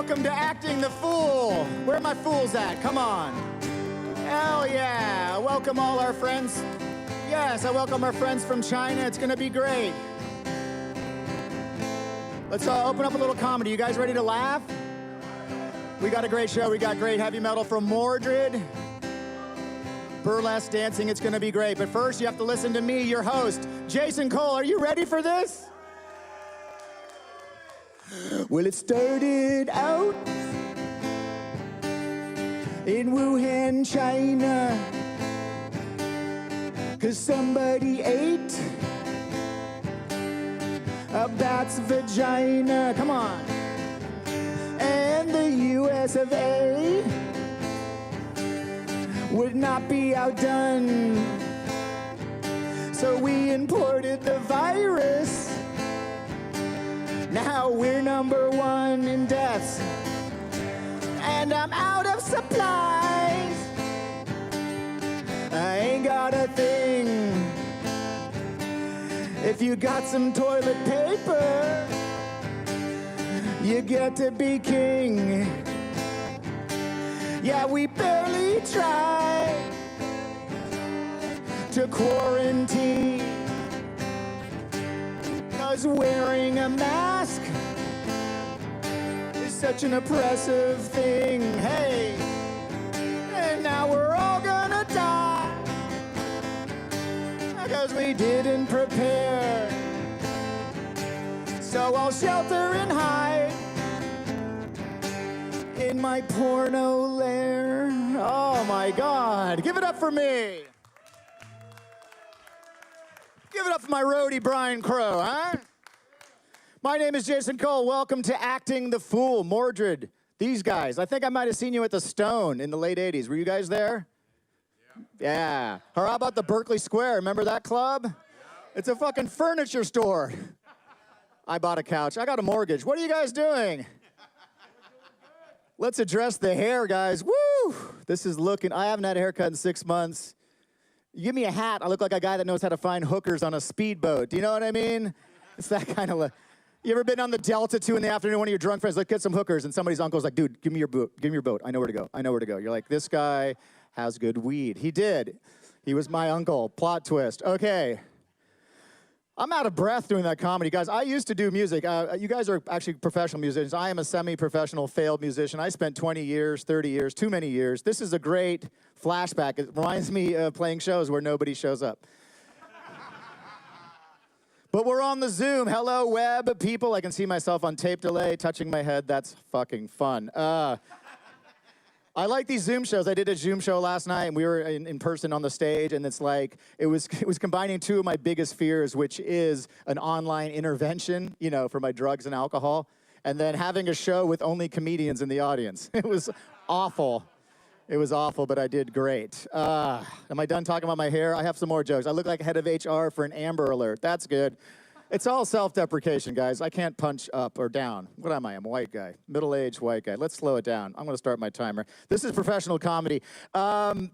Welcome to Acting the Fool. Where are my fools at? Come on. Hell yeah. Welcome all our friends. Yes, I welcome our friends from China. It's going to be great. Let's open up a little comedy. You guys ready to laugh? We got a great show. We got great heavy metal from Mordred. Burlesque dancing. It's going to be great. But first, you have to listen to me, your host, Jason Cole. Are you ready for this? Well, it started out in Wuhan, China, 'cause somebody ate a bat's vagina. Come on. And the US of A would not be outdone, so we imported the virus. Now we're #1 in deaths, and I'm out of supplies. I ain't got a thing. If you got some toilet paper, you get to be king. Yeah, we barely try to quarantine, 'cause wearing a mask is such an oppressive thing. Hey, and now we're all gonna die, 'cause we didn't prepare. So I'll shelter and hide in my porno lair. Oh my God, give it up for me. Give it up for my roadie, Brian Crow, huh? My name is Jason Cole. Welcome to Acting the Fool. Mordred, these guys. I think I might have seen you at the Stone in the late 80s. Were you guys there? Yeah. Or how about the Berkeley Square? Remember that club? It's a fucking furniture store. I bought a couch. I got a mortgage. What are you guys doing? Let's address the hair, guys. Woo! This is looking, I haven't had a haircut in 6 months. You give me a hat, I look like a guy that knows how to find hookers on a speedboat. Do you know what I mean? It's that kind of look. You ever been on the Delta 2 in the afternoon, one of your drunk friends, let's get some hookers, and somebody's uncle's like, dude, give me your boat. Give me your boat. I know where to go. I know where to go. You're like, this guy has good weed. He did. He was my uncle. Plot twist. Okay. I'm out of breath doing that comedy. Guys, I used to do music. You guys are actually professional musicians. I am a semi-professional failed musician. I spent 20 years, 30 years, too many years. This is a great flashback. It reminds me of playing shows where nobody shows up. But we're on the Zoom. Hello, web people. I can see myself on tape delay, touching my head. That's fucking fun. I like these Zoom shows. I did a Zoom show last night, and we were in person on the stage, and it's like, it was combining two of my biggest fears, which is an online intervention, you know, for my drugs and alcohol, and then having a show with only comedians in the audience. It was awful. It was awful, but I did great. Am I done talking about my hair? I have some more jokes. I look like head of HR for an Amber Alert. That's good. It's all self-deprecation, guys. I can't punch up or down. What am I? I'm a white guy. Middle-aged white guy. Let's slow it down. I'm going to start my timer. This is professional comedy. So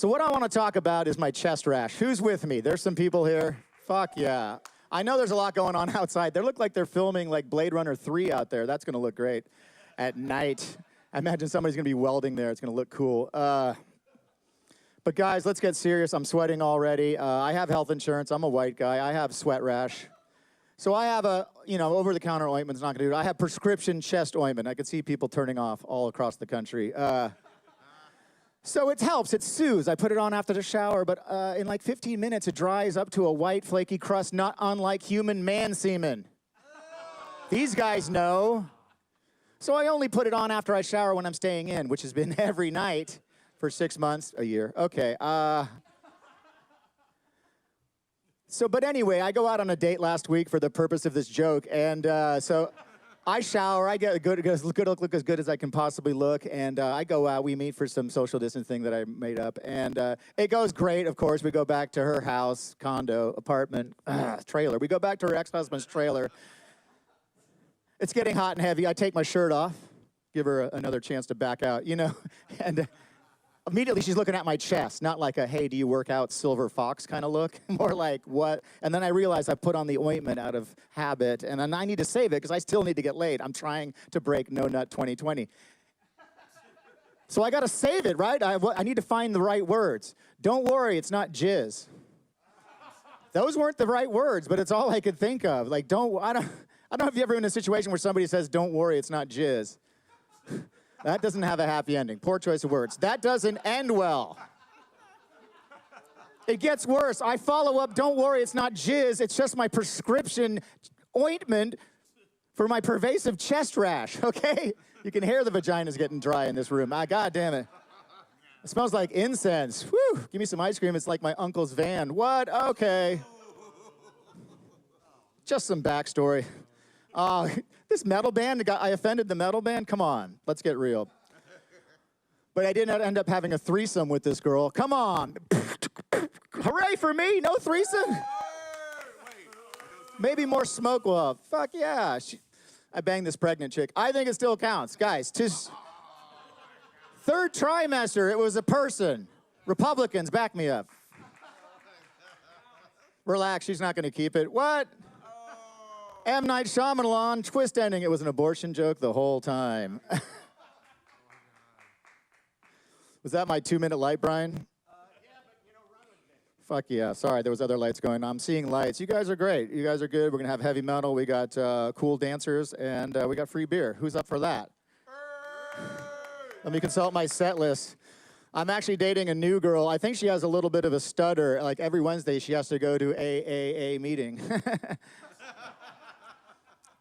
what I want to talk about is my chest rash. Who's with me? There's some people here. Fuck yeah. I know there's a lot going on outside. They look like they're filming like Blade Runner 3 out there. That's going to look great at night. I imagine somebody's going to be welding there. It's going to look cool. But guys, let's get serious. I'm sweating already. I have health insurance. I'm a white guy. I have sweat rash. So I have a, over-the-counter ointment's not gonna do it. I have prescription chest ointment. I can see people turning off all across the country. So it helps. It soothes. I put it on after the shower, but in like 15 minutes, it dries up to a white, flaky crust, not unlike human man semen. These guys know. So I only put it on after I shower when I'm staying in, which has been every night. For 6 months, a year. Okay. But anyway, I go out on a date last week for the purpose of this joke, and so I shower. I get look as good as I can possibly look, and I go out. We meet for some social distance thing that I made up, and it goes great. Of course, we go back to her house, condo, apartment, trailer. We go back to her ex-husband's trailer. It's getting hot and heavy. I take my shirt off, give her another chance to back out, and. Immediately, she's looking at my chest, not like a, hey, do you work out, silver fox kind of look? More like, what? And then I realized I put on the ointment out of habit, and then I need to save it because I still need to get laid. I'm trying to break No Nut 2020. So I got to save it, right? I need to find the right words. Don't worry, it's not jizz. Those weren't the right words, but it's all I could think of. Like, I don't know if you've ever been in a situation where somebody says, don't worry, it's not jizz. That doesn't have a happy ending. Poor choice of words. That doesn't end well. It gets worse. I follow up, don't worry, it's not jizz. It's just my prescription ointment for my pervasive chest rash, okay? You can hear the vagina's getting dry in this room. God damn it. It smells like incense. Whew, give me some ice cream. It's like my uncle's van. What? Okay. Just some backstory. This metal band, I offended the metal band? Come on, let's get real. But I didn't end up having a threesome with this girl. Come on. Hooray for me, no threesome? Maybe more smoke will help. Fuck yeah. I banged this pregnant chick. I think it still counts. Guys, third trimester, it was a person. Republicans, back me up. Relax, she's not gonna keep it. What? M. Night Shyamalan, twist ending. It was an abortion joke the whole time. Was that my 2-minute light, Brian? Yeah, but run with it. Fuck yeah. Sorry, there was other lights going on. I'm seeing lights. You guys are great. You guys are good. We're going to have heavy metal. We got cool dancers, and we got free beer. Who's up for that? Let me consult my set list. I'm actually dating a new girl. I think she has a little bit of a stutter. Like every Wednesday, she has to go to a meeting.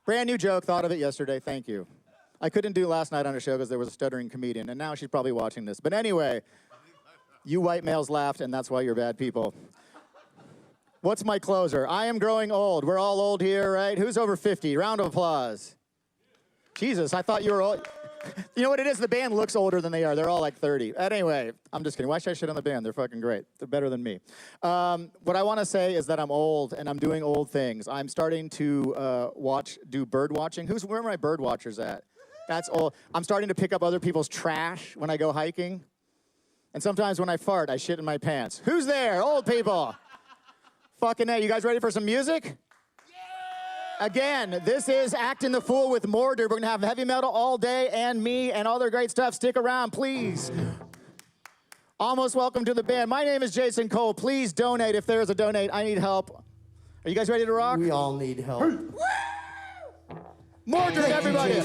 Brand new joke, thought of it yesterday, thank you. I couldn't do last night on a show because there was a stuttering comedian, and now she's probably watching this. But anyway, you white males laughed, and that's why you're bad people. What's my closer? I am growing old. We're all old here, right? Who's over 50? Round of applause. Jesus, I thought you were old. You know what it is? The band looks older than they are. They're all like 30. Anyway, I'm just kidding. Why should I shit on the band? They're fucking great. They're better than me. What I want to say is that I'm old and I'm doing old things. I'm starting to do bird watching. Where are my bird watchers at? That's old. I'm starting to pick up other people's trash when I go hiking. And sometimes when I fart, I shit in my pants. Who's there? Old people. Fucking A. You guys ready for some music? Again, this is Acting the Fool with Mordred. We're going to have heavy metal all day and me and all their great stuff. Stick around, please. Almost welcome to the band. My name is Jason Cole. Please donate if there is a donate. I need help. Are you guys ready to rock? We all need help. Mordred, everybody.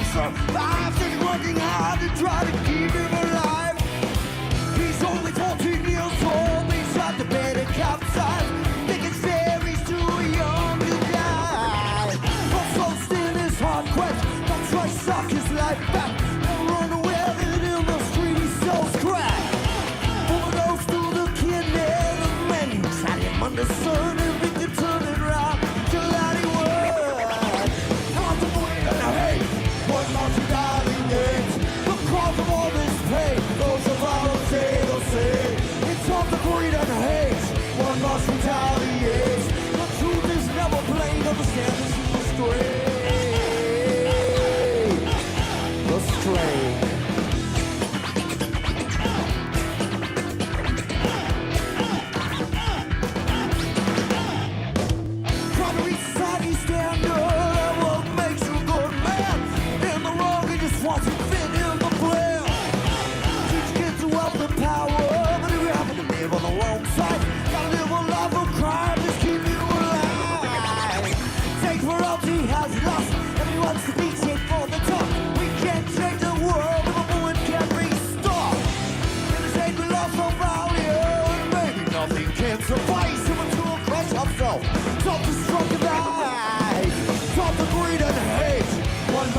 Survives and working hard to try to keep him alive. He's only 14 years old, he's at the bed and capsized. Think it's fair, he's too young to die. Also still his hard quest, that's why suck his life back. Never run away with in the street, he sells crack. Overdose to the kidney, the men tried him under sun and we could turn it round to Hollywood. How's the boy gonna hate? One more to darling days. The cause of all this pain, those of our they'll say. It's all the greed and hate. One must retaliate. The truth is never plain, understand this is the stray. The stray. Suffice him to crush himself. Self-destructive eyes. Self-agreed and hate. One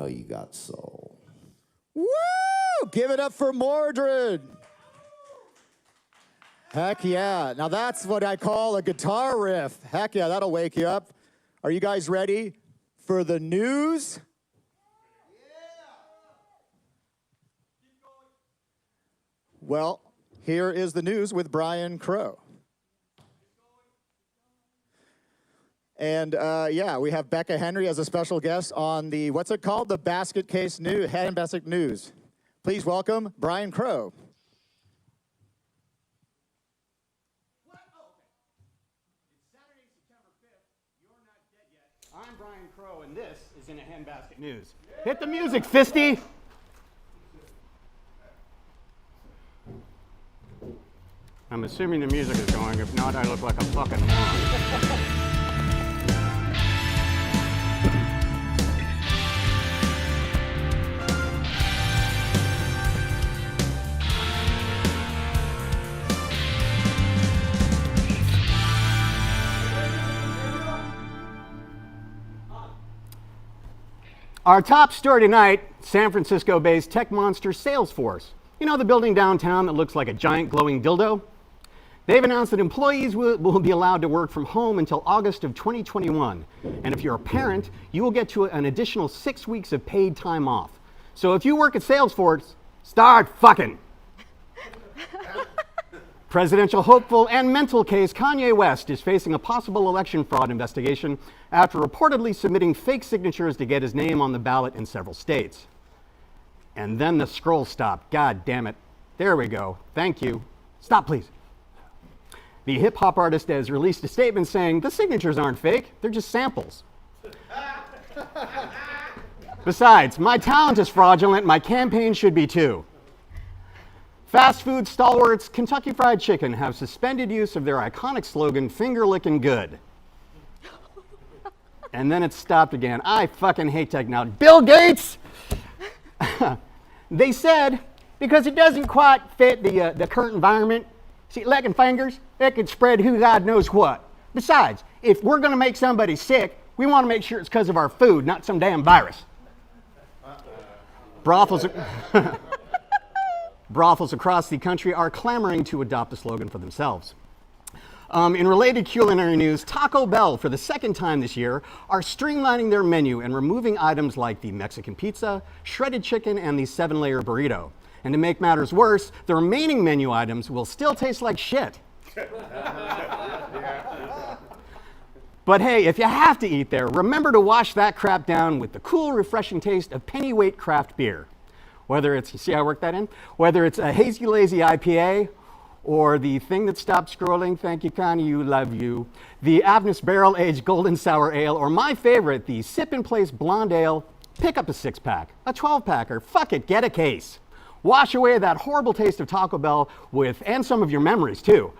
know you got soul. Woo! Give it up for Mordred. Heck yeah. Now that's what I call a guitar riff. Heck yeah, that'll wake you up. Are you guys ready for the news? Well, here is the news with Brian Crow. And yeah, we have Becca Henry as a special guest on the, what's it called? The Basket Case News, Hand Basket News. Please welcome Brian Crow. I'm Brian Crow, and this is In a Handbasket News. Hit the music, Fisty! I'm assuming the music is going. If not, I look like a fucking moron. Our top story tonight, San Francisco-based tech monster Salesforce. You know the building downtown that looks like a giant glowing dildo? They've announced that employees will be allowed to work from home until August of 2021. And if you're a parent, you will get to an additional 6 weeks of paid time off. So if you work at Salesforce, start fucking. Presidential hopeful and mental case Kanye West is facing a possible election fraud investigation after reportedly submitting fake signatures to get his name on the ballot in several states. And then the scroll stopped. God damn it. There we go. Thank you. Stop, please. The hip-hop artist has released a statement saying, the signatures aren't fake, they're just samples. Besides, my talent is fraudulent, my campaign should be too. Fast food stalwarts Kentucky Fried Chicken have suspended use of their iconic slogan, finger licking good. And then it stopped again. I fucking hate technology. Bill Gates! They said, because it doesn't quite fit the current environment, see, licking fingers, it could spread who God knows what. Besides, if we're going to make somebody sick, we want to make sure it's because of our food, not some damn virus. Brothels across the country are clamoring to adopt a slogan for themselves. In related culinary news, Taco Bell, for the second time this year, are streamlining their menu and removing items like the Mexican pizza, shredded chicken, and the 7-layer burrito. And to make matters worse, the remaining menu items will still taste like shit. But hey, if you have to eat there, remember to wash that crap down with the cool, refreshing taste of pennyweight craft beer. Whether it's, you see how I worked that in? Whether it's a Hazy Lazy IPA, or the thing that stopped scrolling, thank you, Connie, you love you, the Avnis Barrel Aged Golden Sour Ale, or my favorite, the Sip in Place Blonde Ale, pick up a 6-pack, a 12-pack, or fuck it, get a case. Wash away that horrible taste of Taco Bell with, and some of your memories too.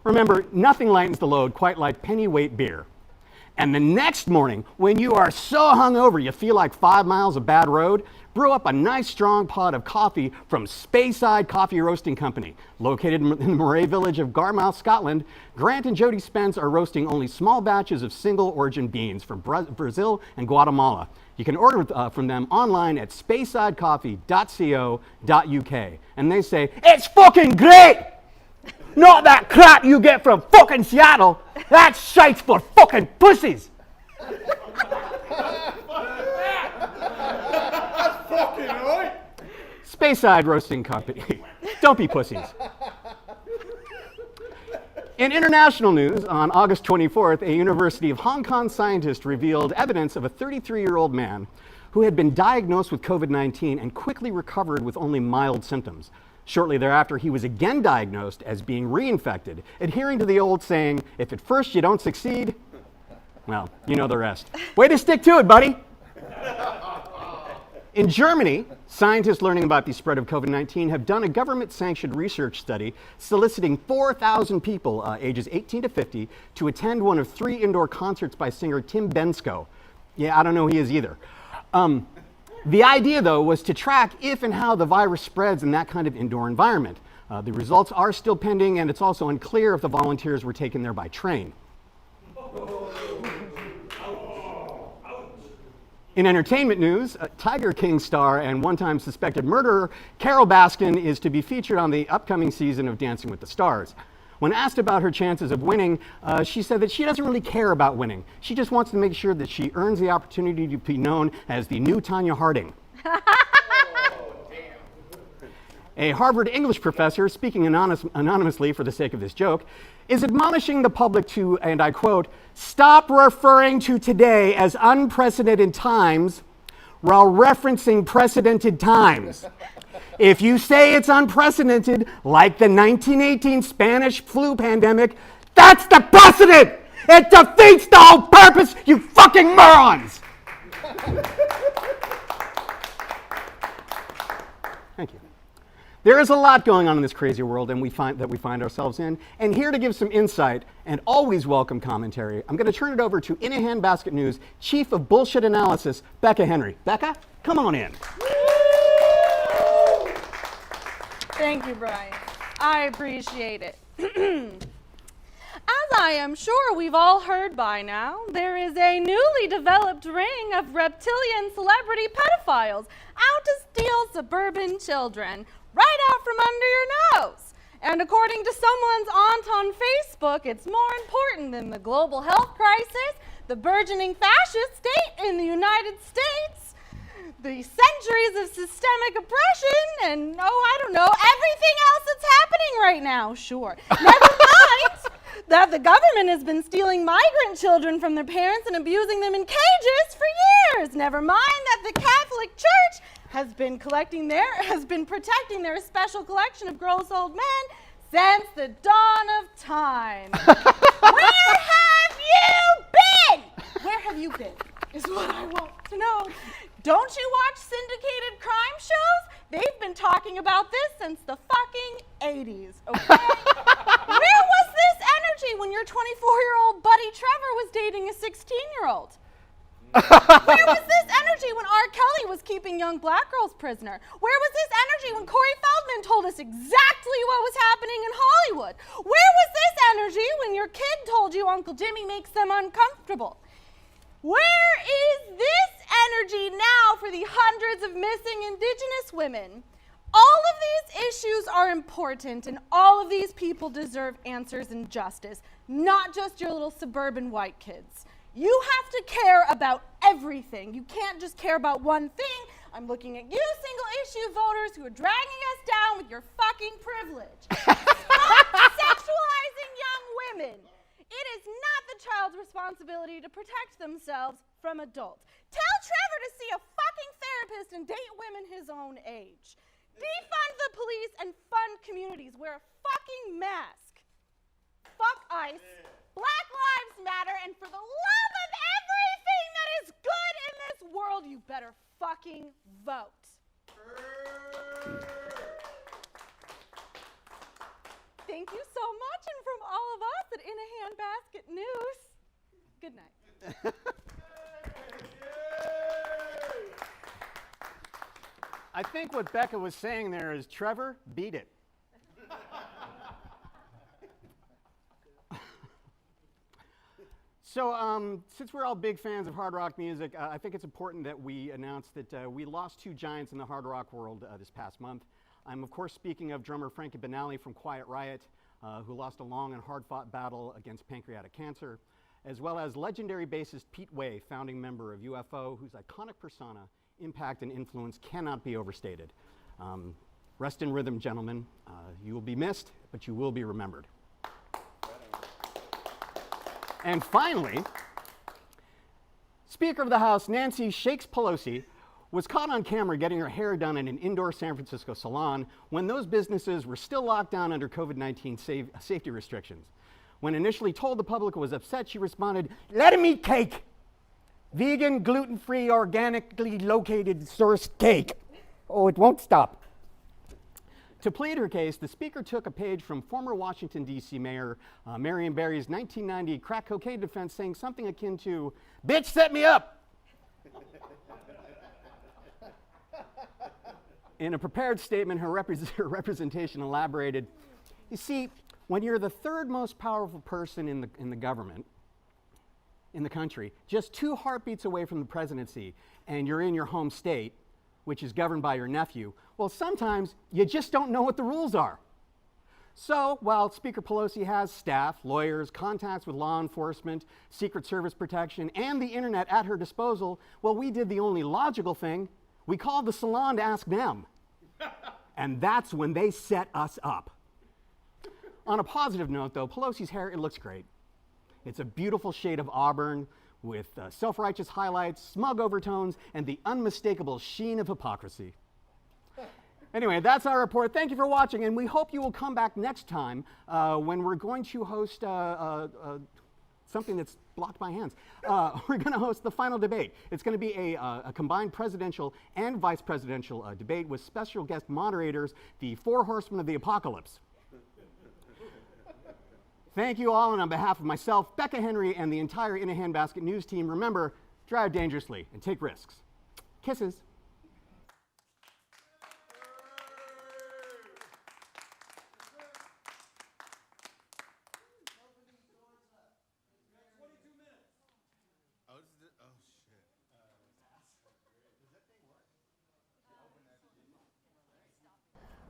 Remember, nothing lightens the load quite like pennyweight beer. And the next morning, when you are so hungover you feel like 5 miles of bad road, brew up a nice strong pot of coffee from Speyside Coffee Roasting Company. Located in the Moray village of Garmouth, Scotland, Grant and Jody Spence are roasting only small batches of single origin beans from Brazil and Guatemala. You can order from them online at speysidecoffee.co.uk. And they say, it's fucking great! Not that crap you get from fucking Seattle. That's shite for fucking pussies. Speyside Roasting Company. Don't be pussies. In international news, on August 24th, a University of Hong Kong scientist revealed evidence of a 33-year-old man who had been diagnosed with COVID-19 and quickly recovered with only mild symptoms. Shortly thereafter, he was again diagnosed as being reinfected, adhering to the old saying, if at first you don't succeed, well, you know the rest. Way to stick to it, buddy. In Germany, scientists learning about the spread of COVID-19 have done a government-sanctioned research study soliciting 4,000 people ages 18 to 50 to attend one of 3 indoor concerts by singer Tim Bensko. Yeah, I don't know who he is either. The idea, though, was to track if and how the virus spreads in that kind of indoor environment. The results are still pending, and it's also unclear if the volunteers were taken there by train. In entertainment news, Tiger King star and one-time suspected murderer Carol Baskin is to be featured on the upcoming season of Dancing with the Stars. When asked about her chances of winning, she said that she doesn't really care about winning. She just wants to make sure that she earns the opportunity to be known as the new Tanya Harding. A Harvard English professor, speaking anonymously for the sake of this joke, is admonishing the public to, and I quote, "stop referring to today as unprecedented times while referencing precedented times. If you say it's unprecedented, like the 1918 Spanish flu pandemic, that's the precedent! It defeats the whole purpose, you fucking morons!" Thank you. There is a lot going on in this crazy world we find ourselves in, and here to give some insight and always welcome commentary, I'm going to turn it over to In a Handbasket News Chief of Bullshit Analysis, Becca Henry. Becca, come on in. Thank you, Brian. I appreciate it. As I am sure we've all heard by now, there is a newly developed ring of reptilian celebrity pedophiles out to steal suburban children right out from under your nose. And according to someone's aunt on Facebook, it's more important than the global health crisis, the burgeoning fascist state in the United States, the centuries of systemic oppression, and I don't know, everything else that's happening right now, sure. Never mind that the government has been stealing migrant children from their parents and abusing them in cages for years. Never mind that the Catholic Church has been protecting their special collection of gross old men since the dawn of time. Where have you been? Where have you been is what I want to know. Don't you watch syndicated crime shows? They've been talking about this since the fucking 80s, okay? Where was this energy when your 24-year-old buddy Trevor was dating a 16-year-old? Where was this energy when R. Kelly was keeping young black girls prisoner? Where was this energy when Corey Feldman told us exactly what was happening in Hollywood? Where was this energy when your kid told you Uncle Jimmy makes them uncomfortable? Where is this energy now for the hundreds of missing Indigenous women? All of these issues are important, and all of these people deserve answers and justice, not just your little suburban white kids. You have to care about everything. You can't just care about one thing. I'm looking at you, single-issue voters who are dragging us down with your fucking privilege. Stop sexualizing young women. It is not the child's responsibility to protect themselves from adults. Tell Trevor to see a fucking therapist and date women his own age. Defund the police and fund communities. Wear a fucking mask. Fuck ICE. Black Lives Matter. And for the love of everything that is good in this world, you better fucking vote. Thank you so much, and from all of us at In a Handbasket News, good night. I think what Becca was saying there is, Trevor, beat it. So, since we're all big fans of hard rock music, I think it's important that we announce that we lost two giants in the hard rock world this past month. I'm, of course, speaking of drummer Frankie Banali from Quiet Riot, who lost a long and hard-fought battle against pancreatic cancer, as well as legendary bassist Pete Way, founding member of UFO, whose iconic persona, impact, and influence cannot be overstated. Rest in rhythm, gentlemen. You will be missed, but you will be remembered. And finally, Speaker of the House Nancy Shakes Pelosi was caught on camera getting her hair done in an indoor San Francisco salon when those businesses were still locked down under COVID-19 safety restrictions. When initially told the public was upset, she responded, "Let him eat cake. Vegan, gluten-free, organically located sourced cake. Oh, it won't stop." To plead her case, the speaker took a page from former Washington, D.C. Mayor Marion Barry's 1990 crack cocaine defense, saying something akin to, "Bitch, set me up." In a prepared statement, her representation elaborated, "You see, when you're the third most powerful person in the government, in the country, just 2 heartbeats away from the presidency, and you're in your home state, which is governed by your nephew, well, sometimes you just don't know what the rules are. So while Speaker Pelosi has staff, lawyers, contacts with law enforcement, Secret Service protection, and the internet at her disposal, well, we did the only logical thing. We called the salon to ask them. And that's when they set us up. On a positive note, though, Pelosi's hair, it looks great. It's a beautiful shade of auburn with self-righteous highlights, smug overtones, and the unmistakable sheen of hypocrisy. Anyway, that's our report. Thank you for watching, and we hope you will come back next time when we're going to host something that's blocked by hands. We're going to host the final debate. It's going to be a combined presidential and vice presidential debate with special guest moderators, the 4 horsemen of the apocalypse. Thank you all, and on behalf of myself, Becca Henry, and the entire In a Handbasket News team, remember, drive dangerously and take risks. Kisses.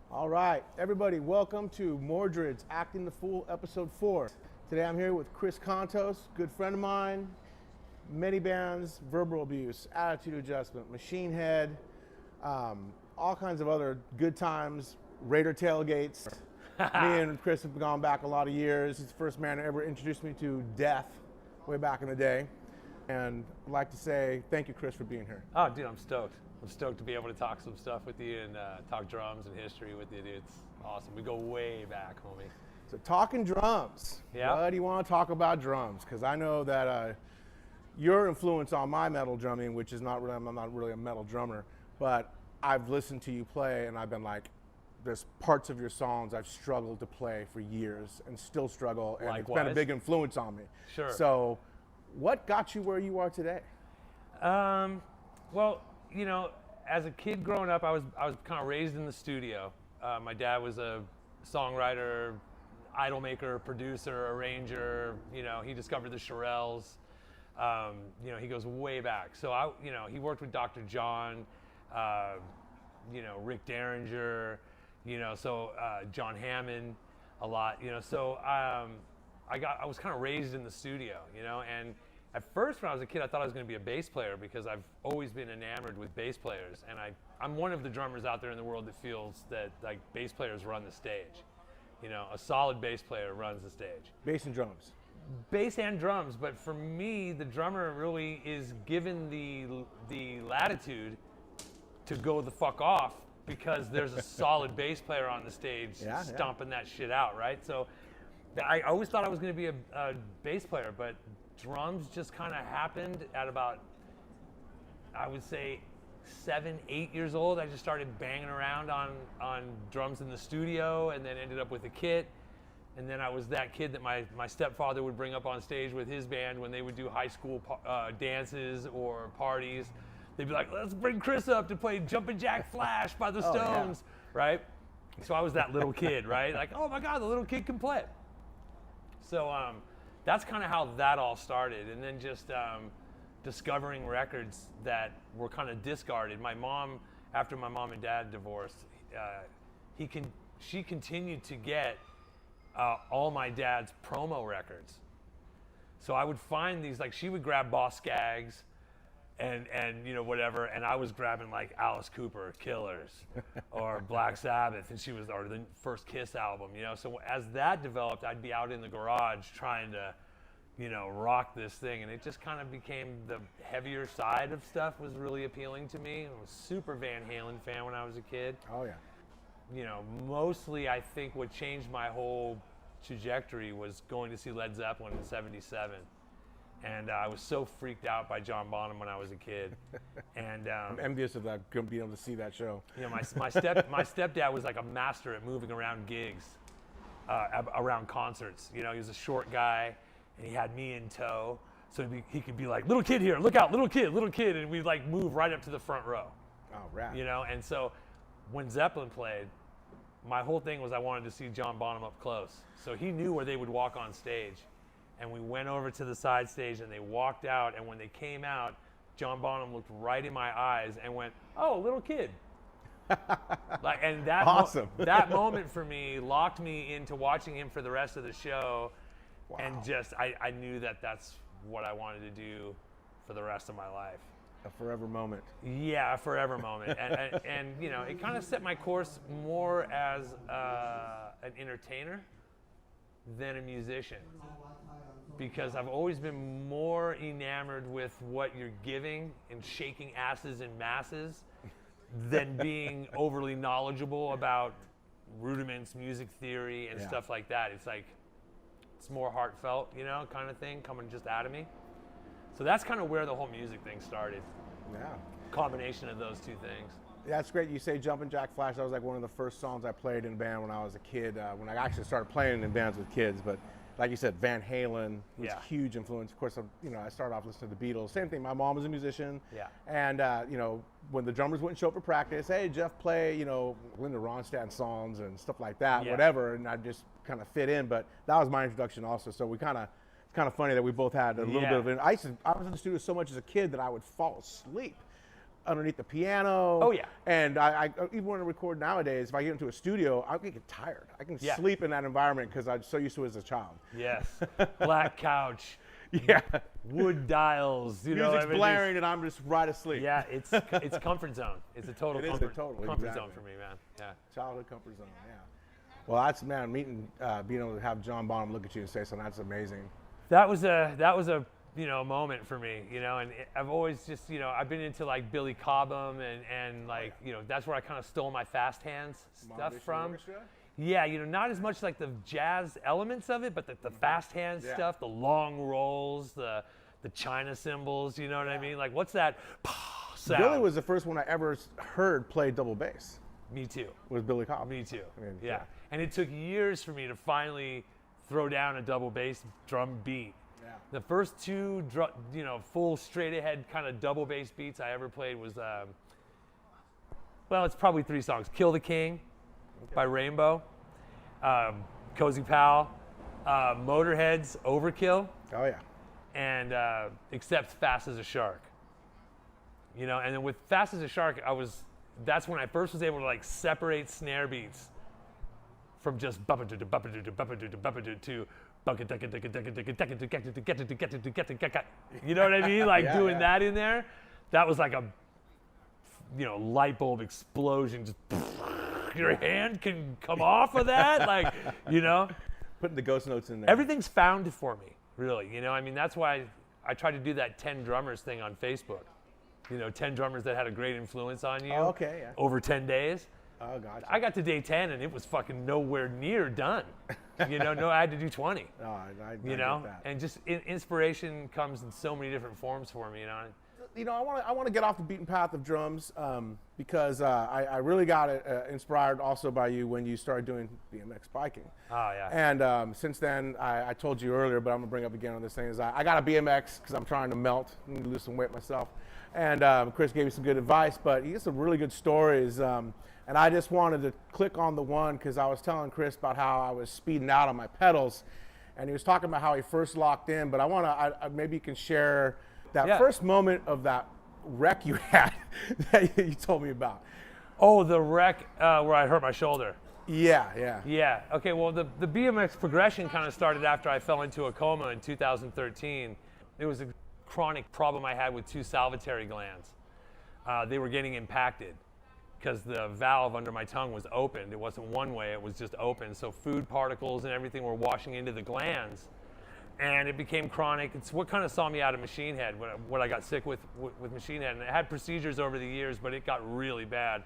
All right, everybody, welcome to Mordred's Acting the Fool, Episode 4. Today I'm here with Chris Cantos, good friend of mine, many bands, verbal abuse, attitude adjustment, machine head, all kinds of other good times, Raider tailgates. Me and Chris have gone back a lot of years. He's the first man to ever introduce me to death way back in the day. And I'd like to say thank you, Chris, for being here. Oh, dude, I'm stoked. I'm stoked to be able to talk some stuff with you and talk drums and history with you, dude. It's awesome. We go way back, homie. So talking drums. Yeah. What do you want to talk about drums? Because I know that your influence on my metal drumming, which is not really, I'm not really a metal drummer, but I've listened to you play and I've been like, there's parts of your songs I've struggled to play for years and still struggle, and it's been a Likewise. big influence on me. Sure. So what got you where you are today? Well, you know, as a kid growing up, I was kind of raised in the studio. My dad was a songwriter, idol maker, producer, arranger. You know, he discovered the Shirelles. You know, he goes way back. So he worked with Dr. John, you know, Rick Derringer, you know, so John Hammond a lot, you know. So I was kind of raised in the studio, you know, and at first when I was a kid, I thought I was going to be a bass player because I've always been enamored with bass players, and I'm one of the drummers out there in the world that feels that like bass players run the stage. You know, a solid bass player runs the stage. Bass and drums. Bass and drums, but for me, the drummer really is given the latitude to go the fuck off because there's a solid bass player on the stage stomping that shit out, right? So I always thought I was going to be a bass player, but drums just kind of happened at about, I would say, 7, 8 years old. I just started banging around on drums in the studio and then ended up with a kit. And then I was that kid that my stepfather would bring up on stage with his band when they would do high school dances or parties. They'd be like, let's bring Chris up to play Jumpin' Jack Flash by the Stones, right? So I was that little kid, right? Like, oh my God, the little kid can play. So that's kind of how that all started. And then just discovering records that were kind of discarded. My mom, after my mom and dad divorced, she continued to get all my dad's promo records. So I would find these, like she would grab Boss Skaggs and you know, whatever, and I was grabbing like Alice Cooper, Killers, or Black Sabbath, and or the first Kiss album, you know. So as that developed, I'd be out in the garage trying to, you know, rock this thing, and it just kind of became the heavier side of stuff was really appealing to me. I was a super Van Halen fan when I was a kid. Oh yeah. You know, mostly I think what changed my whole trajectory was going to see Led Zeppelin in '77. And I was so freaked out by John Bonham when I was a kid. And I'm envious of that, being able to see that show. You know, my stepdad was like a master at moving around gigs, around concerts. You know, he was a short guy, and he had me in tow. So he could be like, little kid here, look out, little kid. And we'd like move right up to the front row. Oh, rad. You know, and so when Zeppelin played, my whole thing was I wanted to see John Bonham up close. So he knew where they would walk on stage. And we went over to the side stage and they walked out, and when they came out, John Bonham looked right in my eyes and went, "Oh, little kid." Like, and that Awesome. that moment for me locked me into watching him for the rest of the show. Wow. And just I knew that that's what I wanted to do for the rest of my life. A forever moment. Yeah, a forever moment. And you know, it kind of set my course more as an entertainer than a musician, because I've always been more enamored with what you're giving and shaking asses in masses than being overly knowledgeable about rudiments, music theory, and stuff like that. It's like, it's more heartfelt, you know, kind of thing coming just out of me. So that's kind of where the whole music thing started. Yeah. Combination of those two things. That's great. You say Jumpin' Jack Flash. That was like one of the first songs I played in a band when I was a kid, when I actually started playing in bands with kids. But like you said, Van Halen was a huge influence. Of course, you know, I started off listening to the Beatles. Same thing. My mom was a musician. Yeah. And, you know, when the drummers wouldn't show up for practice, hey, Jeff, play, you know, Linda Ronstadt songs and stuff like that, whatever. And I just kind of fit in. But that was my introduction also. So we kind of, it's kind of funny that we both had a little bit of it. I was in the studio so much as a kid that I would fall asleep underneath the piano. Oh, yeah. And I even when I record nowadays, if I get into a studio, I can get tired. I can sleep in that environment because I'm so used to it as a child. Yes. Black couch. Yeah. Wood dials. You know, Music's everything's- blaring and I'm just right asleep. Yeah, it's comfort zone. It's a total It is a comfort, total, comfort exactly. zone for me, man. Yeah. Childhood comfort zone, yeah. Well, that's, man, being able to have John Bonham look at you and say something, that's amazing. That was a you know, moment for me, you know, and I've always just, you know, I've been into like Billy Cobham and like, you know, that's where I kind of stole my fast hands stuff from. Orchestra? Yeah, you know, not as much like the jazz elements of it, but the fast hand stuff, the long rolls, the China cymbals, you know what I mean? Like, what's that sound? Billy was the first one I ever heard play double bass. Me too. Was Billy Cobham. Me too. I mean, yeah. And it took years for me to finally throw down a double bass drum beat. Yeah. The first two, you know, full straight ahead kind of double bass beats I ever played was, well, it's probably 3 songs. Kill the King by Rainbow, Cozy Pal, Motorhead's Overkill, Oh, yeah. and Except Fast as a Shark. You know, and then with Fast as a Shark, that's when I first was able to like separate snare beats from just buppa-doo to buppa-doo to buppa-doo to buppa-doo to you know what I mean? Like doing that in there, that was like a, you know, light bulb explosion. Just your hand can come off of that, like, you know. Putting the ghost notes in there. Everything's found for me, really. You know, I mean, that's why I tried to do that 10 drummers thing on Facebook. You know, 10 drummers that had a great influence on you. Oh, okay, yeah. Over 10 days. Oh, gotcha. I got to day 10 and it was fucking nowhere near done. You know, no, I had to do 20. Oh, I You know, get that. and just inspiration comes in so many different forms for me. You know. You know, I want to get off the beaten path of drums because I really got inspired also by you when you started doing BMX biking. Oh yeah. And since then, I told you earlier, but I'm gonna bring up again on this thing is I got a BMX because I'm trying to melt and lose some weight myself. And Chris gave me some good advice, but he has some really good stories. And I just wanted to click on the one because I was telling Chris about how I was speeding out on my pedals, and he was talking about how he first locked in. But I want to maybe you can share that first moment of that wreck you had that you told me about. Oh, the wreck where I hurt my shoulder. Yeah. Yeah. Okay. Well, the BMX progression kind of started after I fell into a coma in 2013. It was a chronic problem I had with 2 salivary glands. They were getting impacted because the valve under my tongue was opened. It wasn't one way, it was just open. So food particles and everything were washing into the glands. And it became chronic. It's what kind of saw me out of Machine Head, when I got sick with Machine Head. And I had procedures over the years, but it got really bad.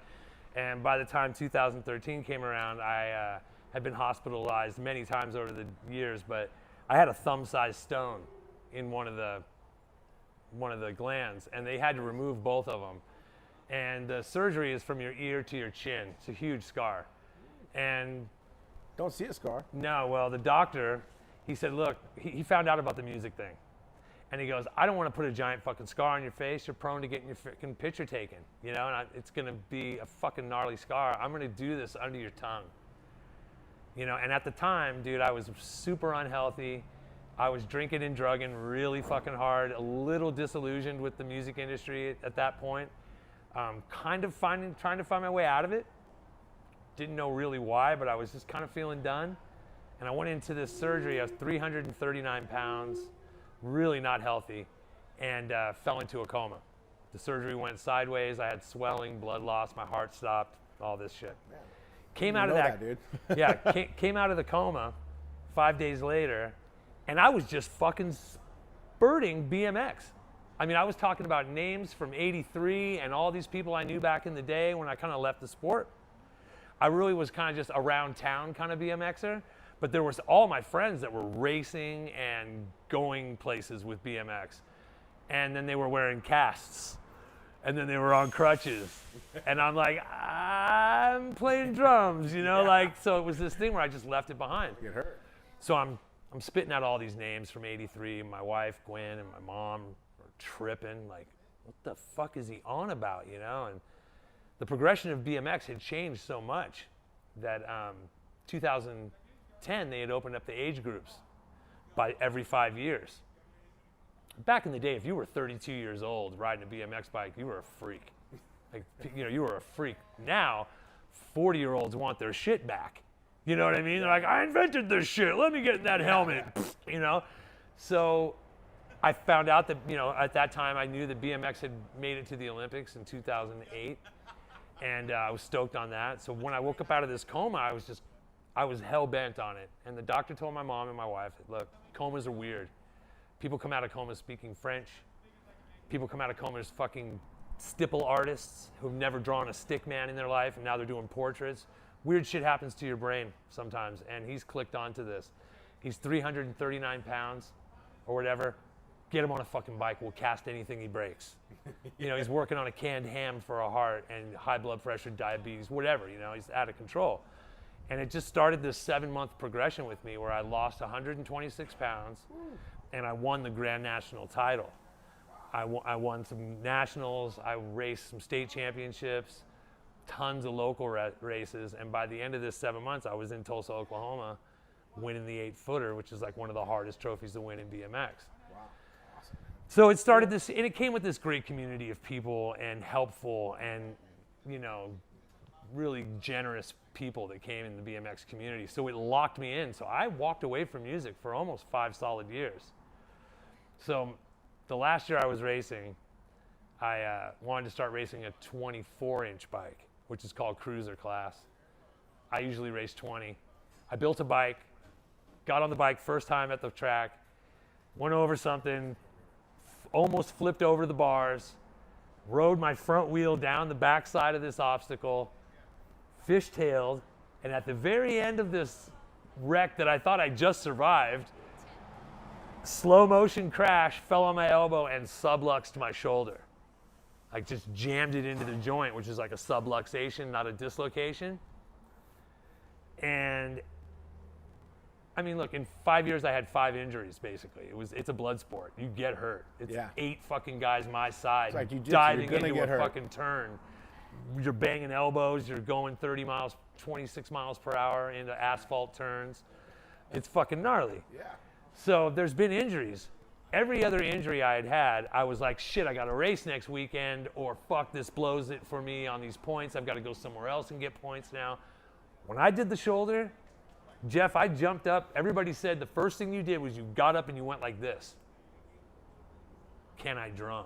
And by the time 2013 came around, I had been hospitalized many times over the years, but I had a thumb-sized stone in one of the glands, and they had to remove both of them. And the surgery is from your ear to your chin. It's a huge scar. And Don't see a scar. no, well, the doctor, he said, look, he found out about the music thing. And he goes, I don't want to put a giant fucking scar on your face. You're prone to getting your fucking picture taken, you know, and it's going to be a fucking gnarly scar. I'm going to do this under your tongue. You know, and at the time, dude, I was super unhealthy. I was drinking and drugging really fucking hard, a little disillusioned with the music industry at that point. Trying to find my way out of it. Didn't know really why, but I was just kind of feeling done. And I went into this surgery. I was 339 pounds, really not healthy, and fell into a coma. The surgery went sideways. I had swelling, blood loss, my heart stopped, all this shit. Man, came out of that, dude. yeah, came out of the coma 5 days later, and I was just fucking spurting BMX. I mean, I was talking about names from '83 and all these people I knew back in the day when I kind of left the sport. I really was kind of just around town kind of BMXer, but there was all my friends that were racing and going places with BMX. And then they were wearing casts, and then they were on crutches. And I'm like, I'm playing drums, you know, like, so it was this thing where I just left it behind. Get hurt. So I'm spitting out all these names from '83. My wife, Gwen, and my mom are tripping, like, what the fuck is he on about, you know? And the progression of BMX had changed so much that 2010, they had opened up the age groups by every 5 years. Back in the day, if you were 32 years old riding a BMX bike, you were a freak. Like, you know, you were a freak. Now, 40-year-olds want their shit back. You know what I mean? They're like, I invented this shit. Let me get in that helmet. You know? So I found out that, you know, at that time, I knew that BMX had made it to the Olympics in 2008. And I was stoked on that. So when I woke up out of this coma, I was hell-bent on it. And the doctor told my mom and my wife, look, comas are weird. People come out of comas speaking French. People come out of comas fucking stipple artists who've never drawn a stick man in their life, and now they're doing portraits. Weird shit happens to your brain sometimes, and he's clicked onto this. He's 339 pounds or whatever. Get him on a fucking bike. We'll cast anything he breaks. You know, he's working on a canned ham for a heart and high blood pressure, diabetes, whatever, you know, he's out of control. And it just started this 7-month progression with me where I lost 126 pounds and I won the Grand National title. I won some nationals, I raced some state championships, tons of local races, and by the end of this 7 months, I was in Tulsa, Oklahoma, winning the 8-footer, which is like one of the hardest trophies to win in BMX. So it started this, and it came with this great community of people and helpful and, you know, really generous people that came in the BMX community. So it locked me in. So I walked away from music for almost 5 solid years. So the last year I was racing, I wanted to start racing a 24-inch bike, which is called cruiser class. I usually race 20. I built a bike, got on the bike first time at the track, went over something, almost flipped over the bars, rode my front wheel down the backside of this obstacle, fishtailed, and at the very end of this wreck that I thought I just survived, slow motion crash, fell on my elbow and subluxed my shoulder. Like just jammed it into the joint, which is like a subluxation, not a dislocation. And I mean, look, in 5 years, I had 5 injuries, basically. It's a blood sport. You get hurt. It's 8 fucking guys my size like diving into a fucking turn. You're banging elbows. You're going 30 miles, 26 miles per hour into asphalt turns. It's fucking gnarly. Yeah. So there's been injuries. Every other injury I had, I was like, shit, I got to race next weekend, or fuck, this blows it for me on these points. I've got to go somewhere else and get points now. When I did the shoulder, Jeff, I jumped up. Everybody said the first thing you did was you got up and you went like this. Can I drum?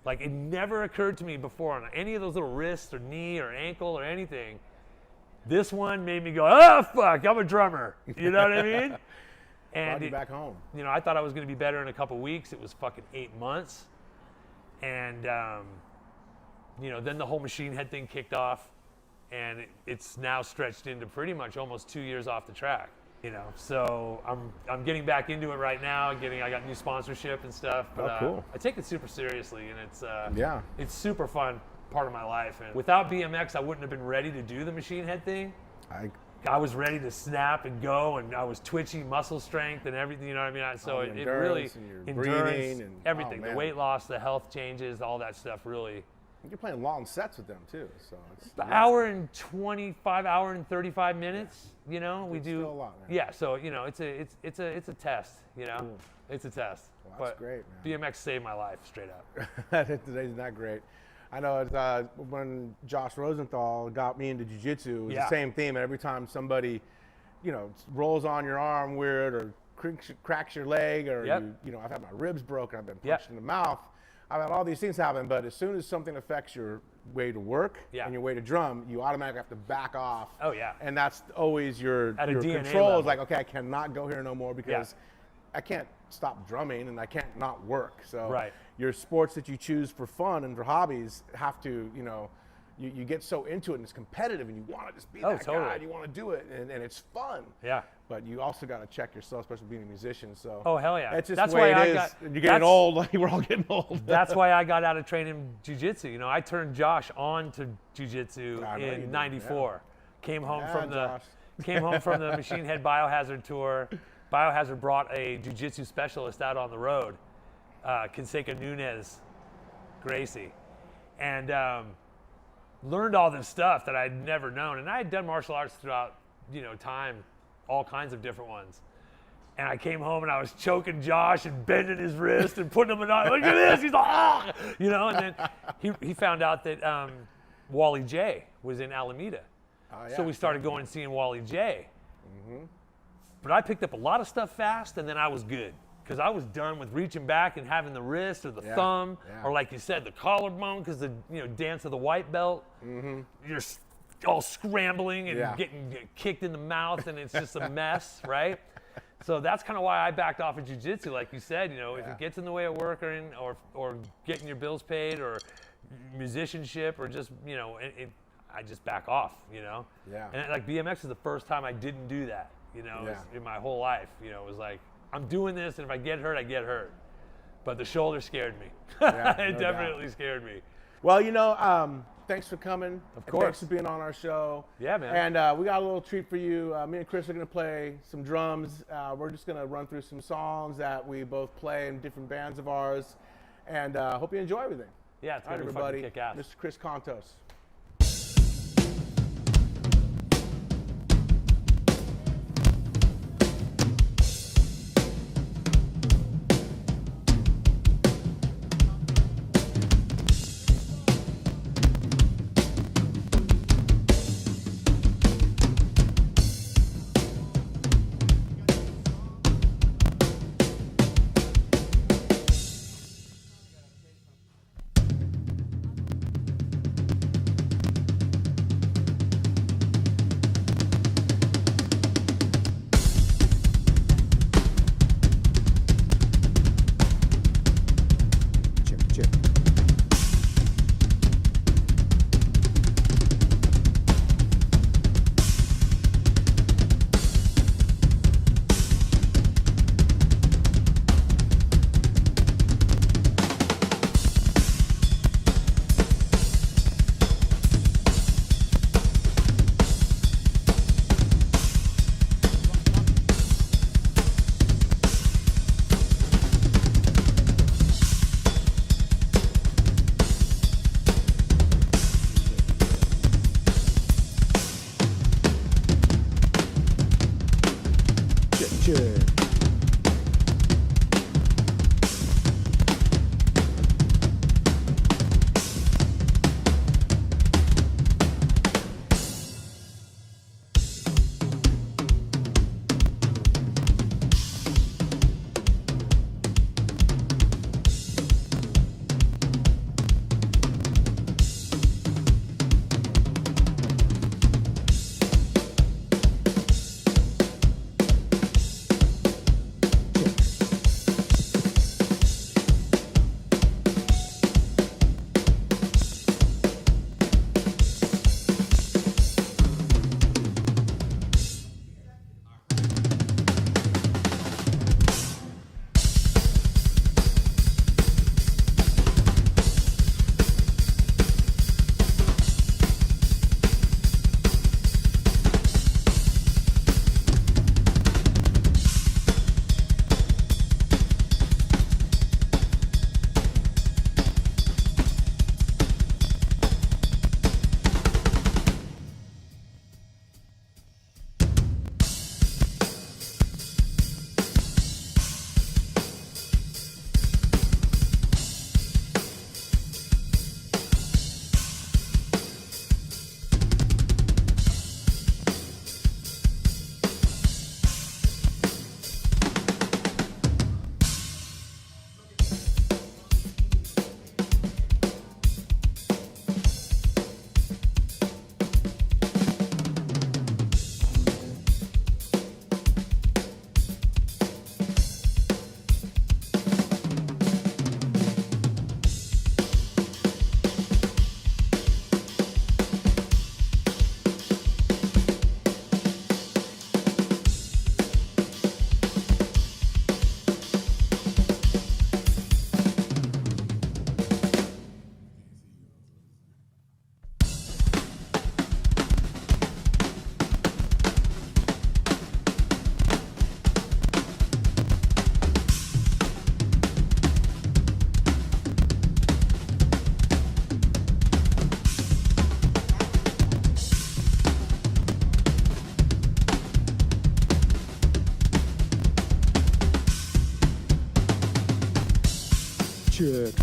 Like, it never occurred to me before on any of those little wrists or knee or ankle or anything. This one made me go, oh, fuck, I'm a drummer. You know what I mean? And brought you back home. You know, I thought I was going to be better in a couple weeks. It was fucking 8 months. And, you know, then the whole machine head thing kicked off. And it's now stretched into pretty much almost 2 years off the track, you know. So I'm getting back into it right now. I got new sponsorship and stuff. But cool. I take it super seriously, and it's super fun part of my life. And without BMX, I wouldn't have been ready to do the machine head thing. I was ready to snap and go, and I was twitchy, muscle strength, and everything. You know what I mean? So it really and breathing and everything, oh, the weight loss, the health changes, all that stuff really You're playing long sets with them too, so it's Hour and 25, hour and 35 minutes. You know, we do. still a lot, man. Yeah, so you know, it's a test. You know, it's a test. Well, that's But great, man. BMX saved my life, straight up. Today's not great. I know it's, when Josh Rosenthal got me into jiu-jitsu, it was Yeah. the same theme. Every time somebody, you know, rolls on your arm weird or cracks your leg or, Yep. you know, I've had my ribs broken, I've been Yep. punched in the mouth. I've had all these things happen, but as soon as something affects your way to work Yeah. and your way to drum, you automatically have to back off. Oh, yeah. And that's always your At a DNA control level. is like, okay, I cannot go here no more because I can't stop drumming and I can't not work. So Right. your sports that you choose for fun and for hobbies have to, you know, you get so into it and it's competitive and you want to just be that totally. guy and you want to do it and it's fun. Yeah. But you also got to check yourself, especially being a musician. So Oh, hell yeah. That's just That's the way why it I is. got- You're getting that's- old. Like we're all getting old. That's why I got out of training jiu-jitsu. You know, I turned Josh on to jiu-jitsu I know you in did, '94. Came home Yeah, from the Josh. came home from the Machine Head Biohazard tour. Biohazard brought a jiu-jitsu specialist out on the road, Conseca Nunez Gracie, and learned all this stuff that I'd never known. And I had done martial arts throughout, you know, time, all kinds of different ones. And I came home and I was choking Josh and bending his wrist and putting him in. Look at this, he's like, ah! You know. And then he found out that Wally J was in Alameda, Oh, so we started going and seeing Wally J. But I picked up a lot of stuff fast, and then I was good because I was done with reaching back and having the wrist or the thumb, yeah. or like you said, the collarbone, because the dance of the white belt. You're all scrambling and Yeah. getting kicked in the mouth, and it's just a mess, right? So that's kind of why I backed off of jiu-jitsu, like you said. You know, if it gets in the way of work or getting your bills paid or musicianship or just I just back off. You know. Yeah. And like BMX is the first time I didn't do that. You know, Yeah. in my whole life. You know, it was like I'm doing this, and if I get hurt, I get hurt. But the shoulder scared me. Yeah, It no definitely scared me. Well, you know, thanks for coming. Of And course. Thanks for being on our show. Yeah, man. And we got a little treat for you. Me and Chris are going to play some drums. We're just going to run through some songs that we both play in different bands of ours. And hope you enjoy everything. Yeah, it's All right, gonna be everybody. fucking kick ass. Mr. Chris Cantos. check.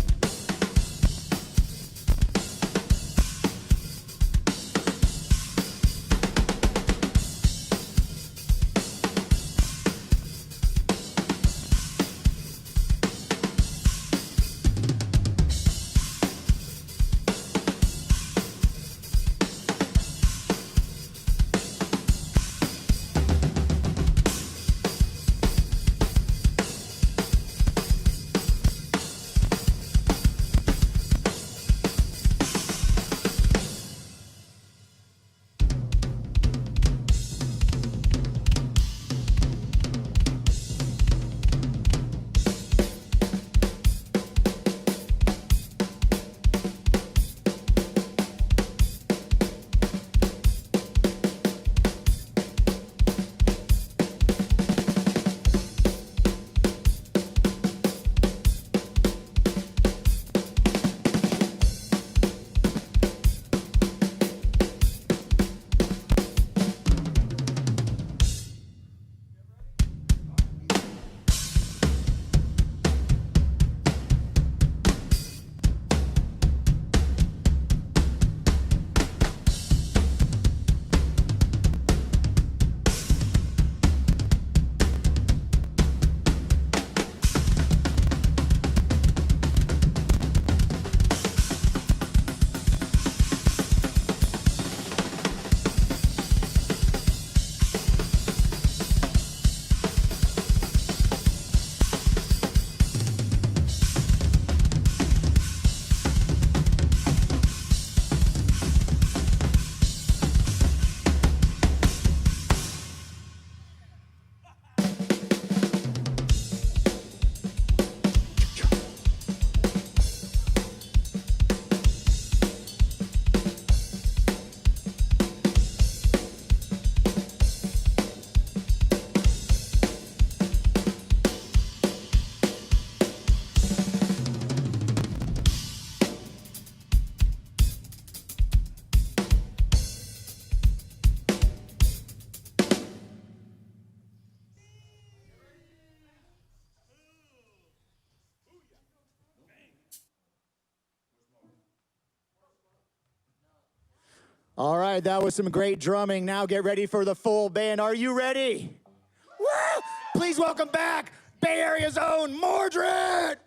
All right, that was some great drumming. Now get ready for the full band. Are you ready? Woo! Please welcome back Bay Area's own Mordred!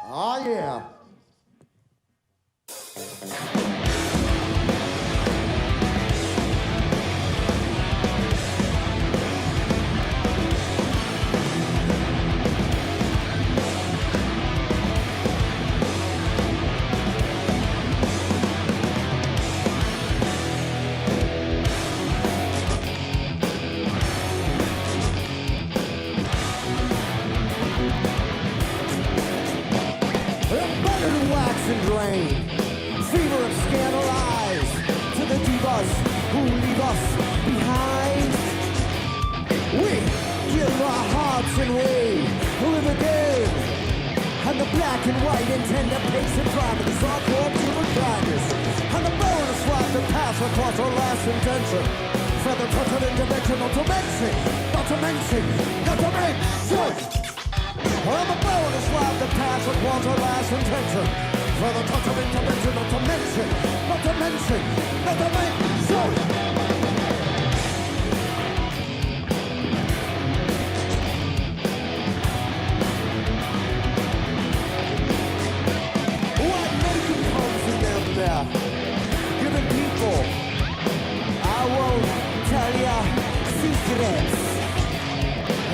Oh, yeah. And drain, fever of scandal eyes to the divas who leave us behind. We give our hearts and we live again, and the black and white intend to pace and private is our core human kindness, and the bonus life to pass across our last intention. For the total intervention, not to mention, not to mention, not to mention. On the bonus life to pass across our last intention. For the touch of intervention, not to mention, not to mention, not to mention. What nation comes in them there? Giving people, I won't tell ya, secrets.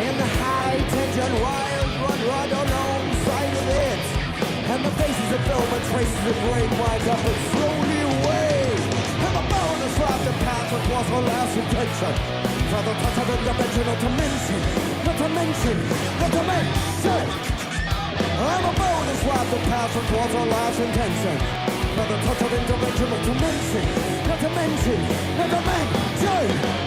In the high tension wild run alongside of it. And the faces of film and traces of brain winds up and slowly away. And the bonus life to pass across our last intention. For the touch of intervention, not to mention, not to mention, not to mention. And the bonus life to pass across our last intention. For the touch of intervention, not to mention, not to mention, not to mention.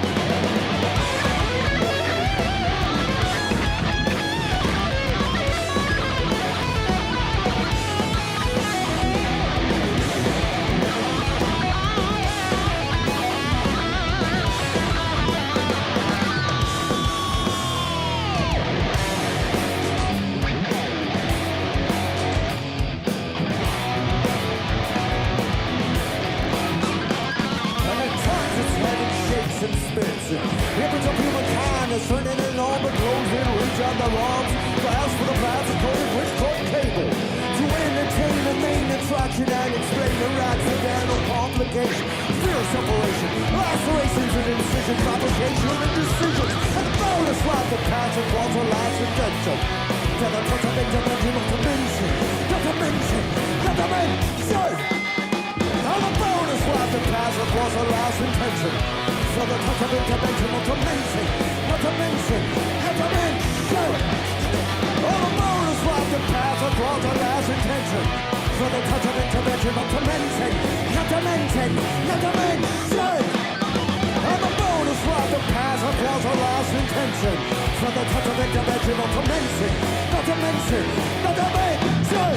the rods, glass for the pads, and coated with cord cable. To entertain the main attraction and explain the accidental complication. Fear separation, lacerations and incision, complication and decisions. And the bonus life that pass across the last intention. To the touch of interdimensional dimension, the dimension, the dimension. And the bonus life that pass across the last intention. So the touch of interdimensional dimension, the dimension, the dimension. All the bonus life that pass across the last intention. So the touch of interdimensional dimension, the dimension, the dimension. And the bonus life that pass across the last intention. So the touch of interdimensional dimension, the dimension, the dimension.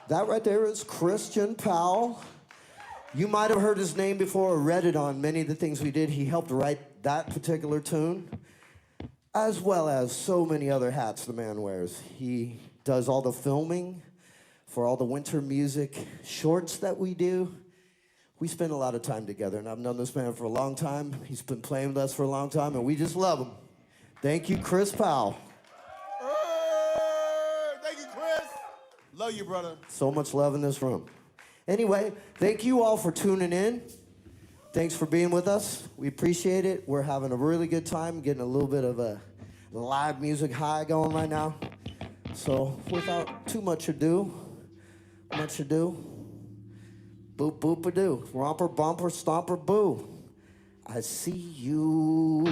That right there is Christian Powell. You might have heard his name before or read it on many of the things we did. He helped write that particular tune, as well as so many other hats the man wears. He does all the filming for all the winter music shorts that we do. We spend a lot of time together, and I've known this man for a long time. He's been playing with us for a long time, and we just love him. Thank you, Chris Powell. Thank you, Chris. Love you, brother. So much love in this room. Anyway, thank you all for tuning in. Thanks for being with us. We appreciate it. We're having a really good time, getting a little bit of a live music high going right now. So without too much ado, boop boop a doo, romper bumper stomper boo. I see you.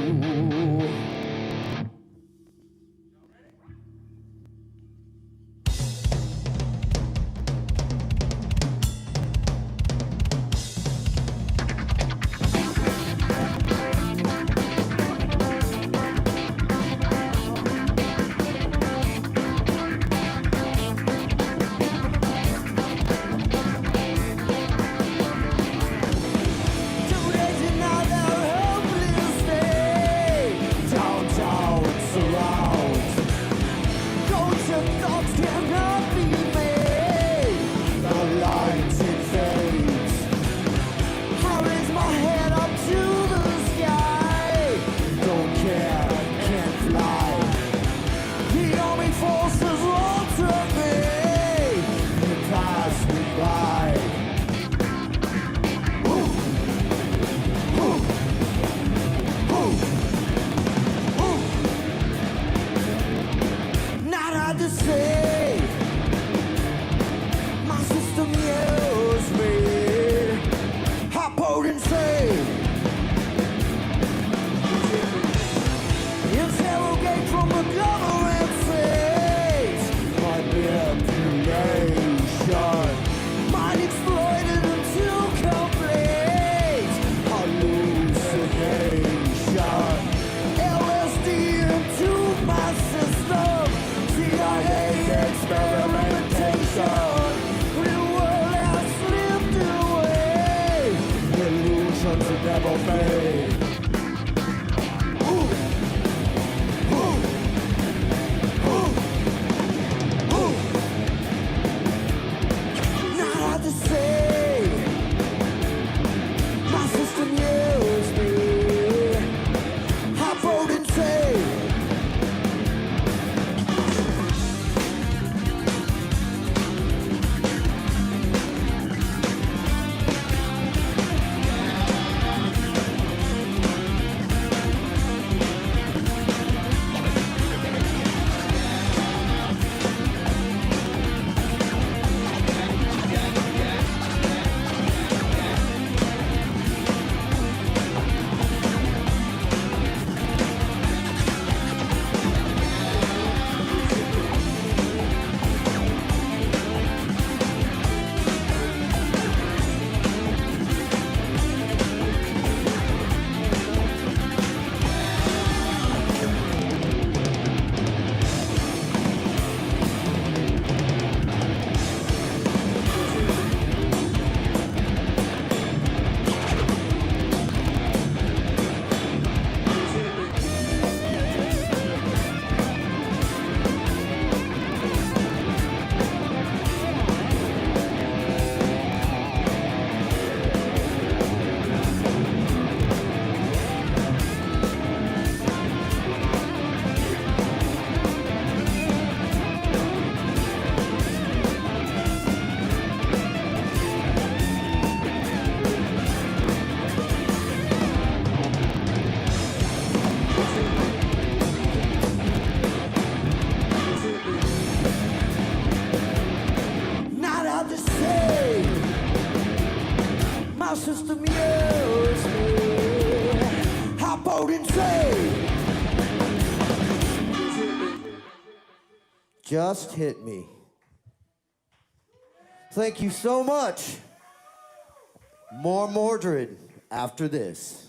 Don't just hit me. Thank you so much. More Mordred after this.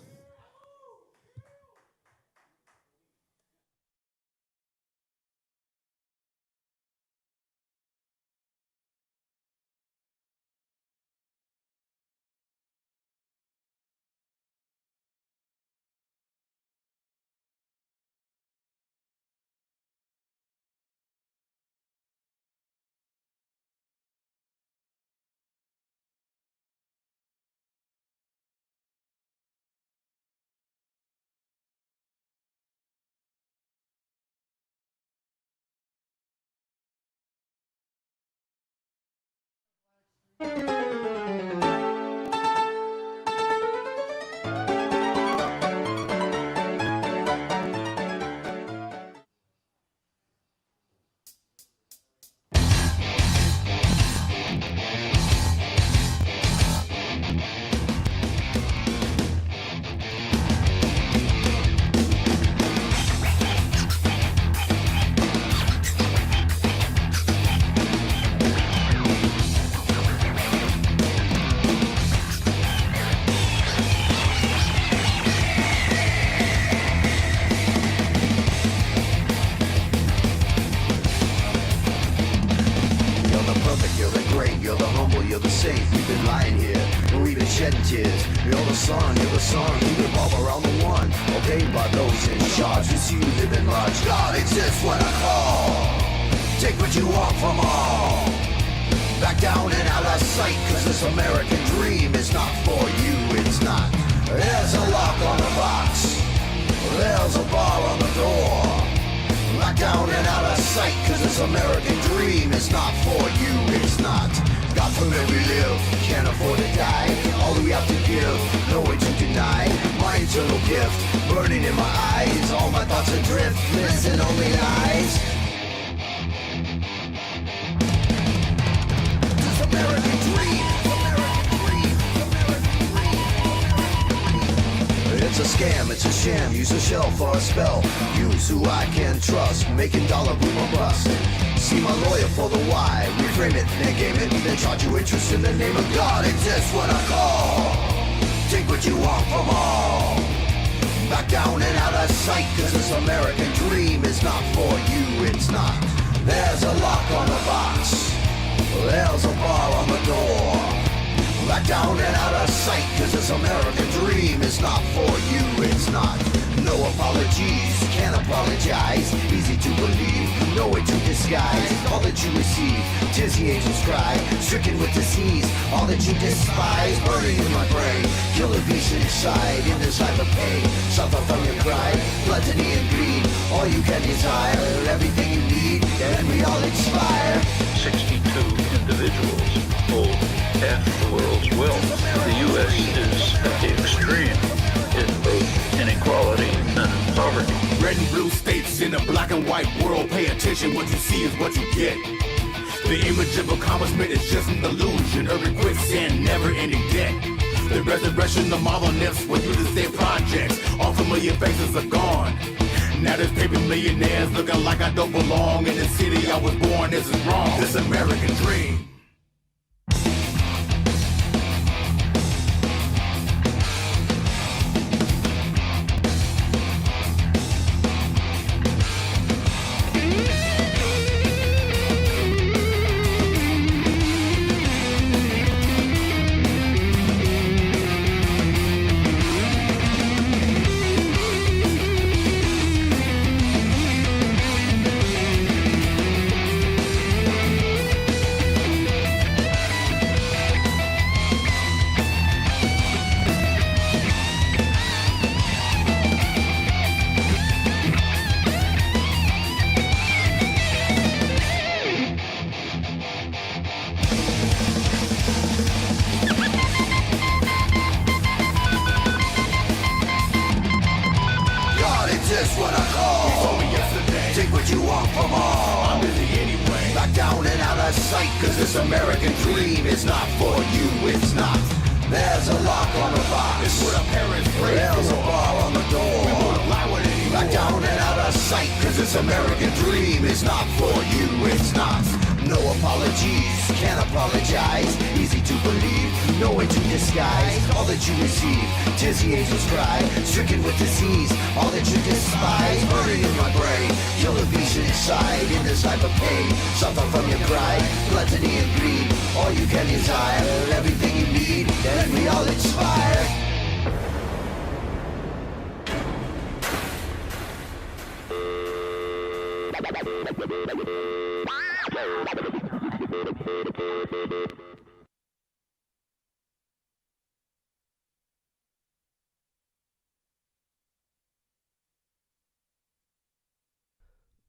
Back down and out of sight, 'cause this American dream is not for you. knocks. No apologies, can't apologize. Easy to believe, no way to disguise. All that you receive, dizzy angels cry. Stricken with disease, all that you despise. Burning in your brain, killer beast inside. In this type of pain, suffer from your pride. Gluttony and greed, all you can desire. Everything you need, then we all expire.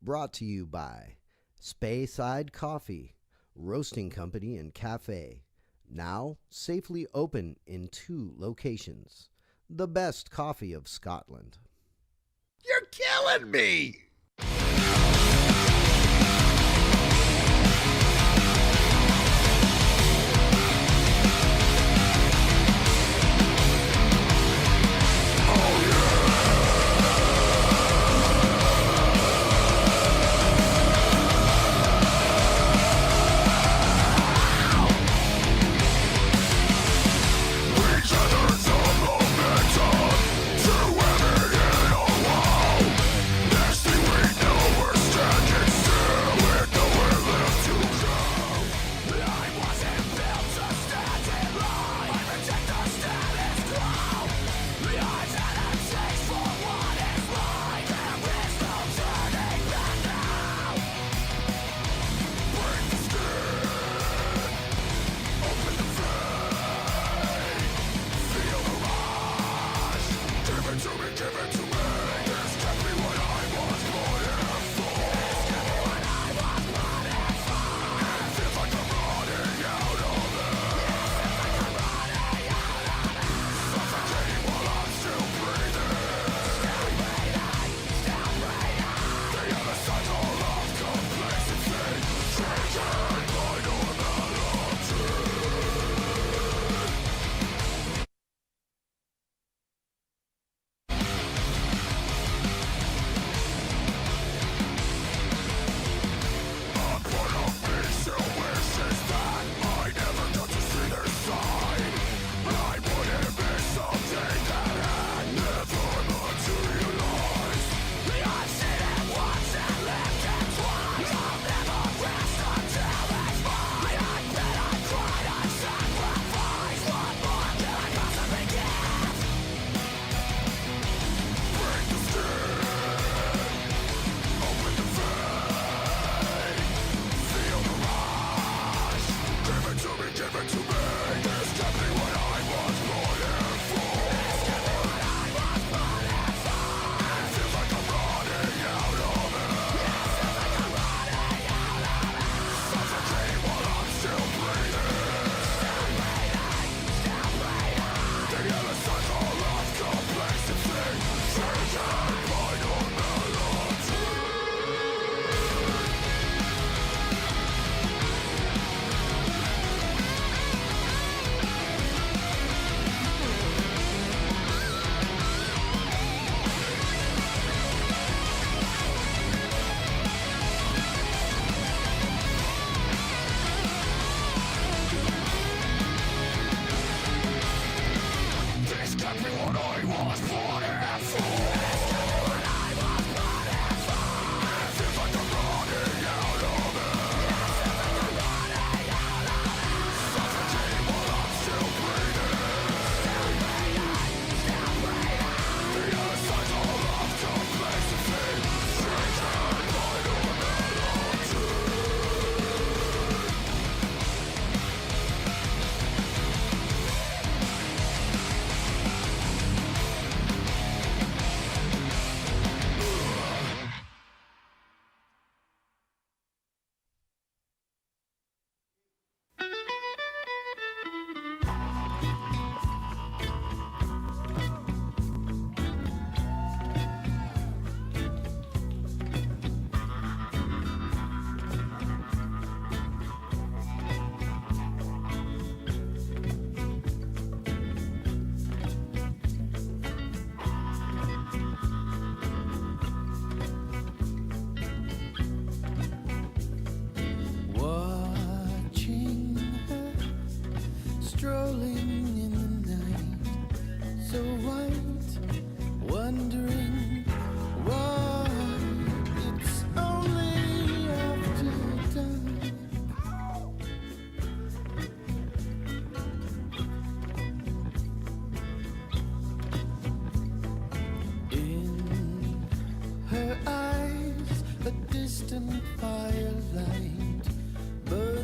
Brought to you by Speyside Coffee, Roasting Company and Cafe. Now safely open in 2 locations. The best coffee of Scotland. You're killing me! Nasty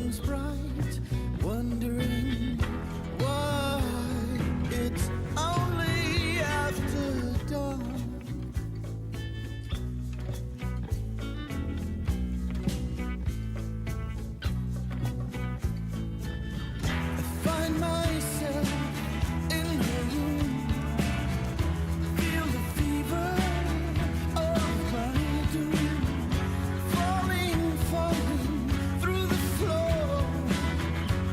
burns bright, wondering why it's only after dawn. I find myself in her room, feel the fever of my doom, falling through the floor.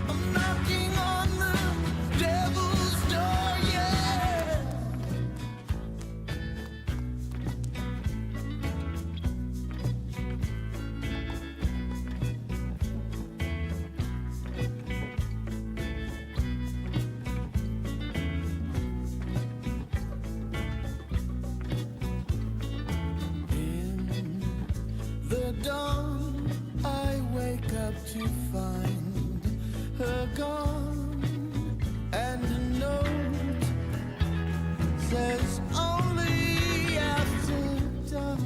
I'm knocking on the devil's door, yeah. In the dawn, I wake up to find her gone, and a note says only after dark.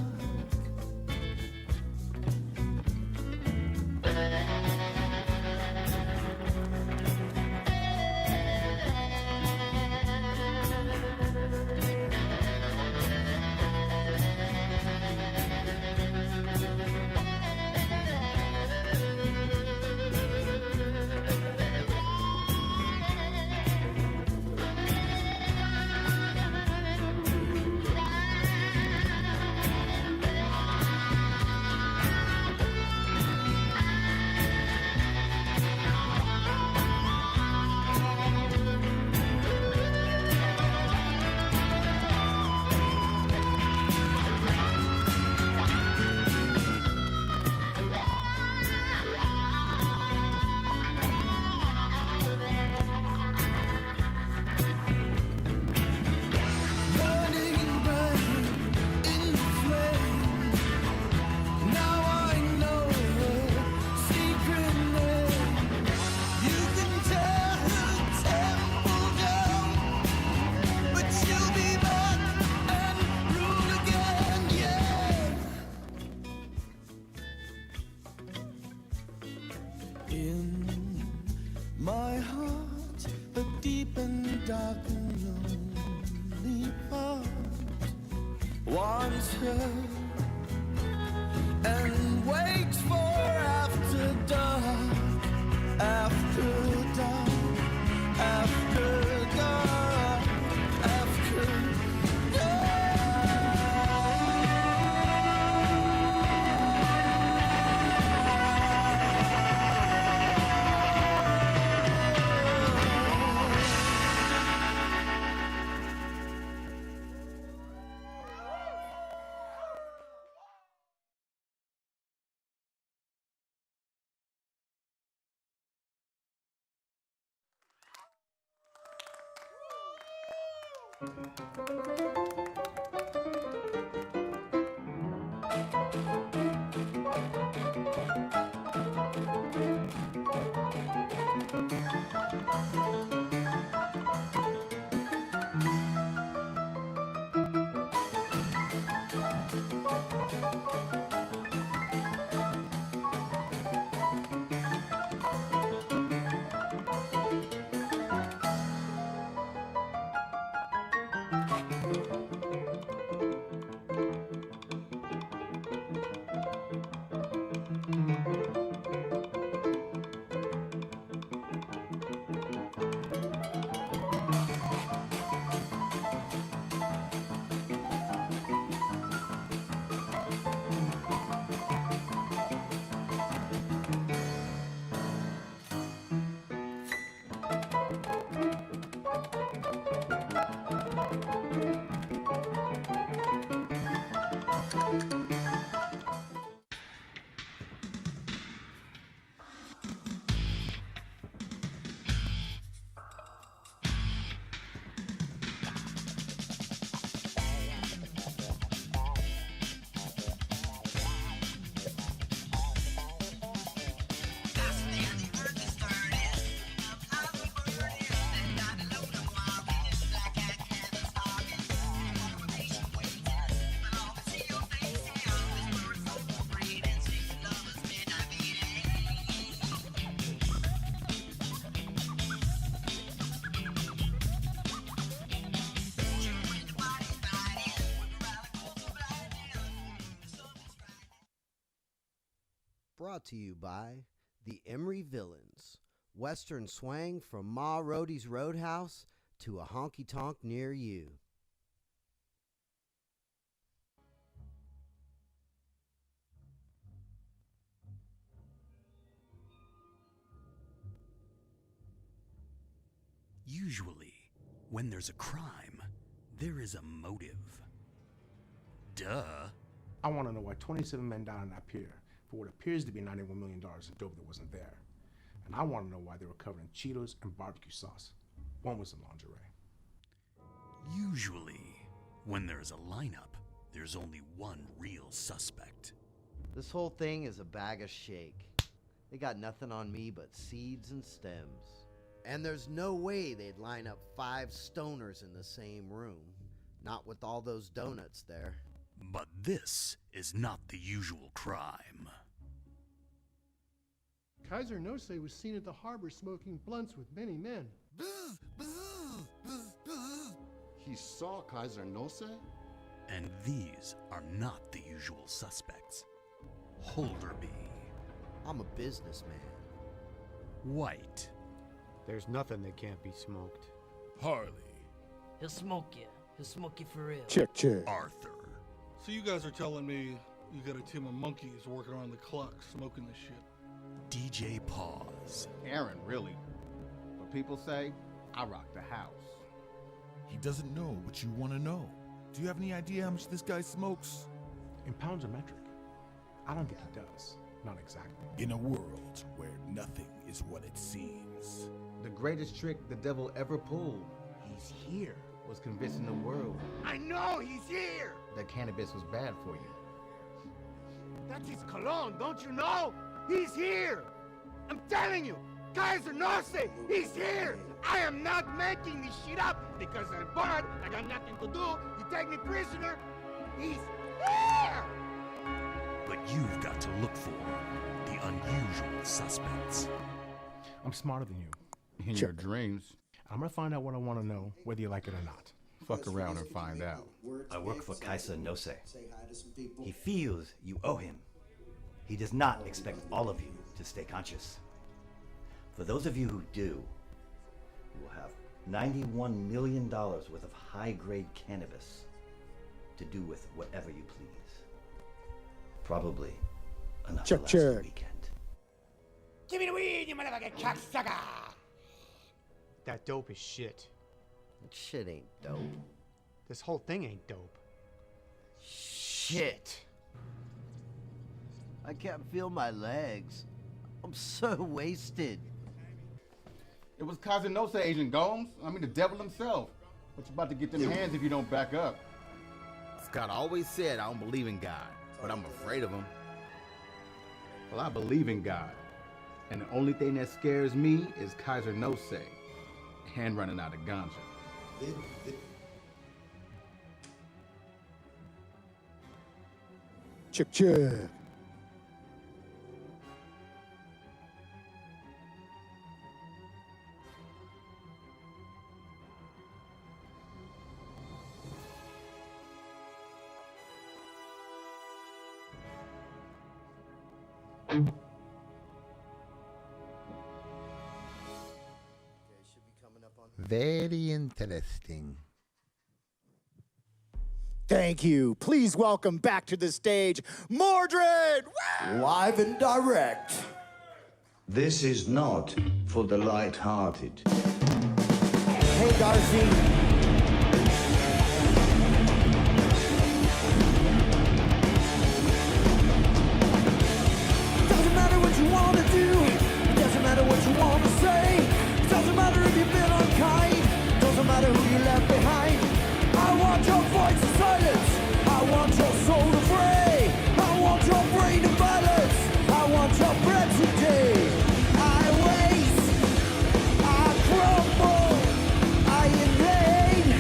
Burning bright in the flame. Now I know her secret name. You can tear her temple down, but she'll be back and rule again, yeah. In my heart, a deep and dark and lonely part wants her and waits for after dark, after dark, after dark, after dark. Brought to you by the Emery Villains. Western swang from Ma Rhodey's Roadhouse to a honky-tonk near you. Usually, when there's a crime, there is a motive. Duh. I want to know why 27 men died on that pier for what appears to be $91 million of dope that wasn't there. And I want to know why they were covered in Cheetos and barbecue sauce. One was in lingerie. Usually, when there's a lineup, there's only one real suspect. This whole thing is a bag of shake. They got nothing on me but seeds and stems. And there's no way they'd line up 5 stoners in the same room. Not with all those donuts there. But this is not the usual crime. Kaiser Nose was seen at the harbor smoking blunts with many men. He saw Kaiser Nose? And these are not the usual suspects. Holderby. I'm a businessman. White. There's nothing that can't be smoked. Harley. He'll smoke you. He'll smoke you for real. Check. Arthur. So you guys are telling me you got a team of monkeys working around the clock smoking this shit? DJ Pause. Aaron, really. But people say, I rock the house. He doesn't know what you want to know. Do you have any idea how much this guy smokes? In pounds or metric? I don't think he does. Not exactly. In a world where nothing is what it seems. The greatest trick the devil ever pulled, he's here, was convincing the world. I know he's here! That cannabis was bad for you. That's his cologne, don't you know? He's here! I'm telling you, Kaiser Nose, he's here! I am not making this shit up because I'm bored, I got nothing to do, you take me prisoner, he's here! But you've got to look for the unusual suspects. I'm smarter than you. In your dreams. I'm gonna find out what I want to know, whether you like it or not. Fuck around and find out. I work for Kaiser Nose. He feels you owe him. He does not expect all of you to stay conscious. For those of you who do, you will have $91 million worth of high-grade cannabis to do with whatever you please. Probably enough to last the weekend. Give me the weed, you motherfucking cocksucker! That dope is shit. That shit ain't dope. This whole thing ain't dope. Shit. I can't feel my legs. I'm so wasted. It was Kaiser Nose, Agent Gomes. I mean, the devil himself. But you're about to get them hands if you don't back up. Scott always said I don't believe in God, but I'm afraid of him. Well, I believe in God. And the only thing that scares me is Kaiser Nose. And running out of ganja. Check. Very interesting. Thank you. Please welcome back to the stage, Mordred! Woo! Live and direct. This is not for the light-hearted. Hey, Darcy. Doesn't matter what you want to do. It doesn't matter what you want to say. It doesn't matter if you've been unkind. Doesn't matter who you left behind. I want your voice to silence. I want your soul to fray. I want your brain to balance. I want your breath today. I wait. I crumble. I invade.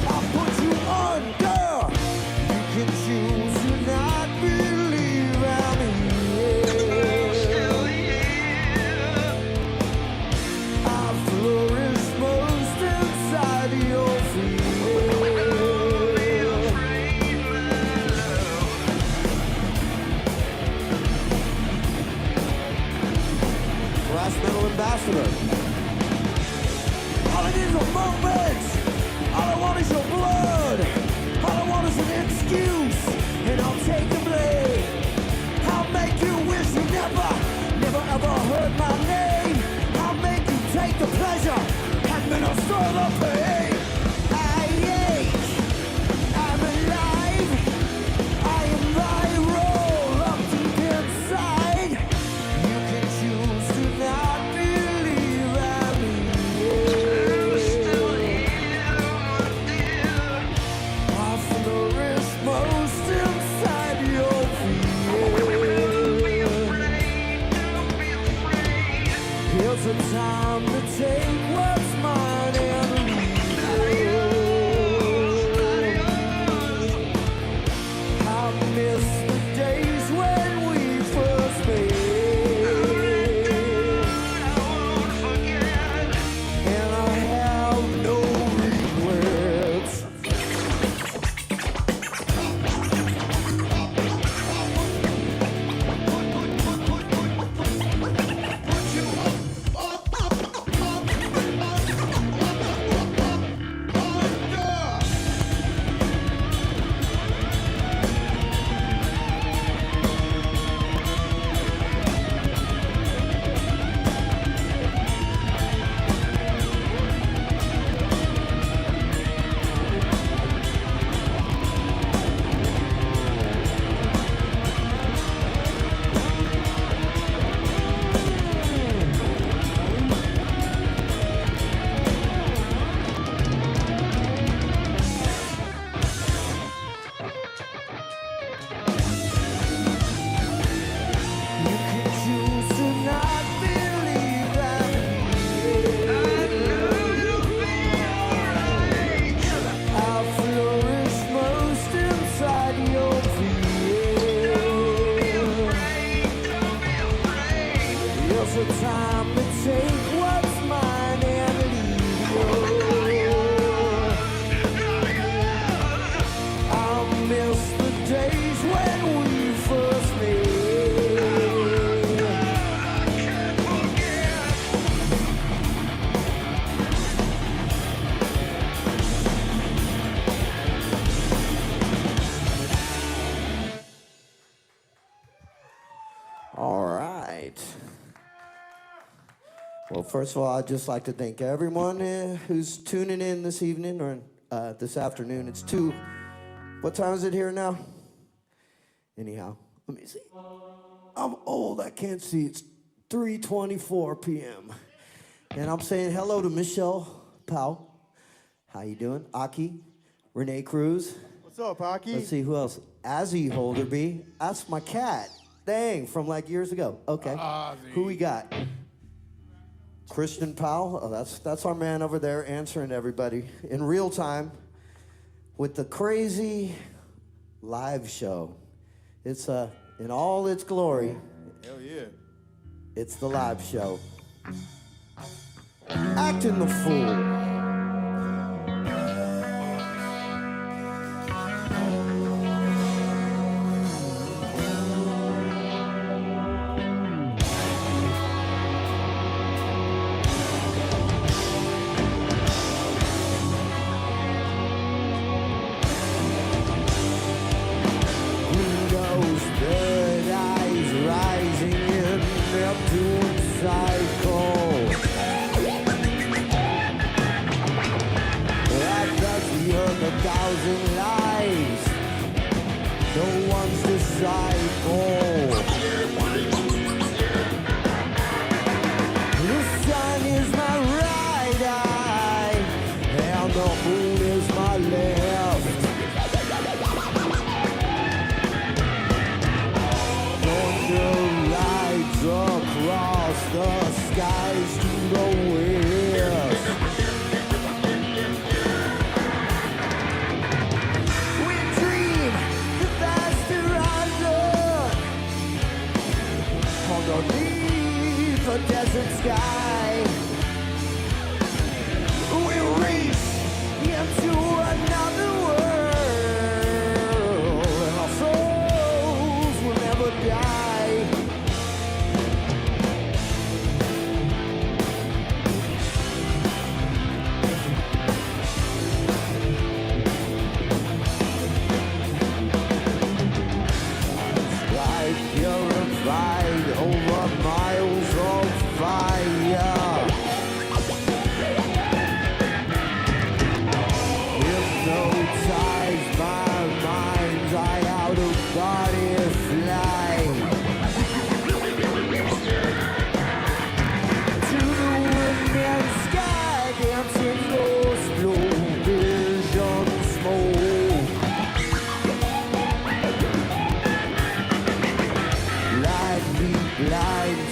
I put you under. You can choose to not believe I'm here. Still here. I flourish most inside your fear. ambassador. All I need is a moment. All I want is your blood. All I want is an excuse, and I'll take the blame. I'll make you wish you never ever heard my name. I'll make you take the pleasure and minister the pain. I ache, I'm alive. I am thy role up deep inside. You can choose to not believe I'm here. Still here, dear. I flourish most inside your fear. Here's a time to take what's mine and leave. I miss the days when we first met. And I have no regrets. Time to take what's mine and leave you. I'll miss the days when we first met. All right. Well, first of all, I'd just like to thank everyone who's tuning in this evening or this afternoon. It's 2. What time is it here now? Anyhow, let me see. I'm old. I can't see. It's 3:24 p.m. And I'm saying hello to Michelle Powell. How you doing? Aki, Renee Cruz. What's up, Aki? Let's see, who else? Azzy Holderby. That's my cat. Dang, from like years ago. Okay. Who we got? Christian Powell. Oh, that's our man over there answering everybody in real time with the crazy live show. It's in all its glory. Hell yeah. It's the live show. Acting the fool.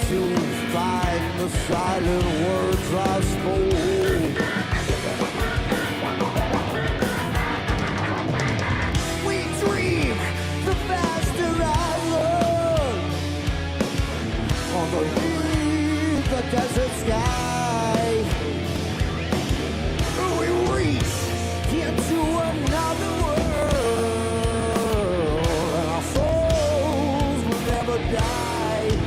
to find the silent words I spoke. We dream the faster I run underneath the desert sky. We reach into another world, and our souls will never die.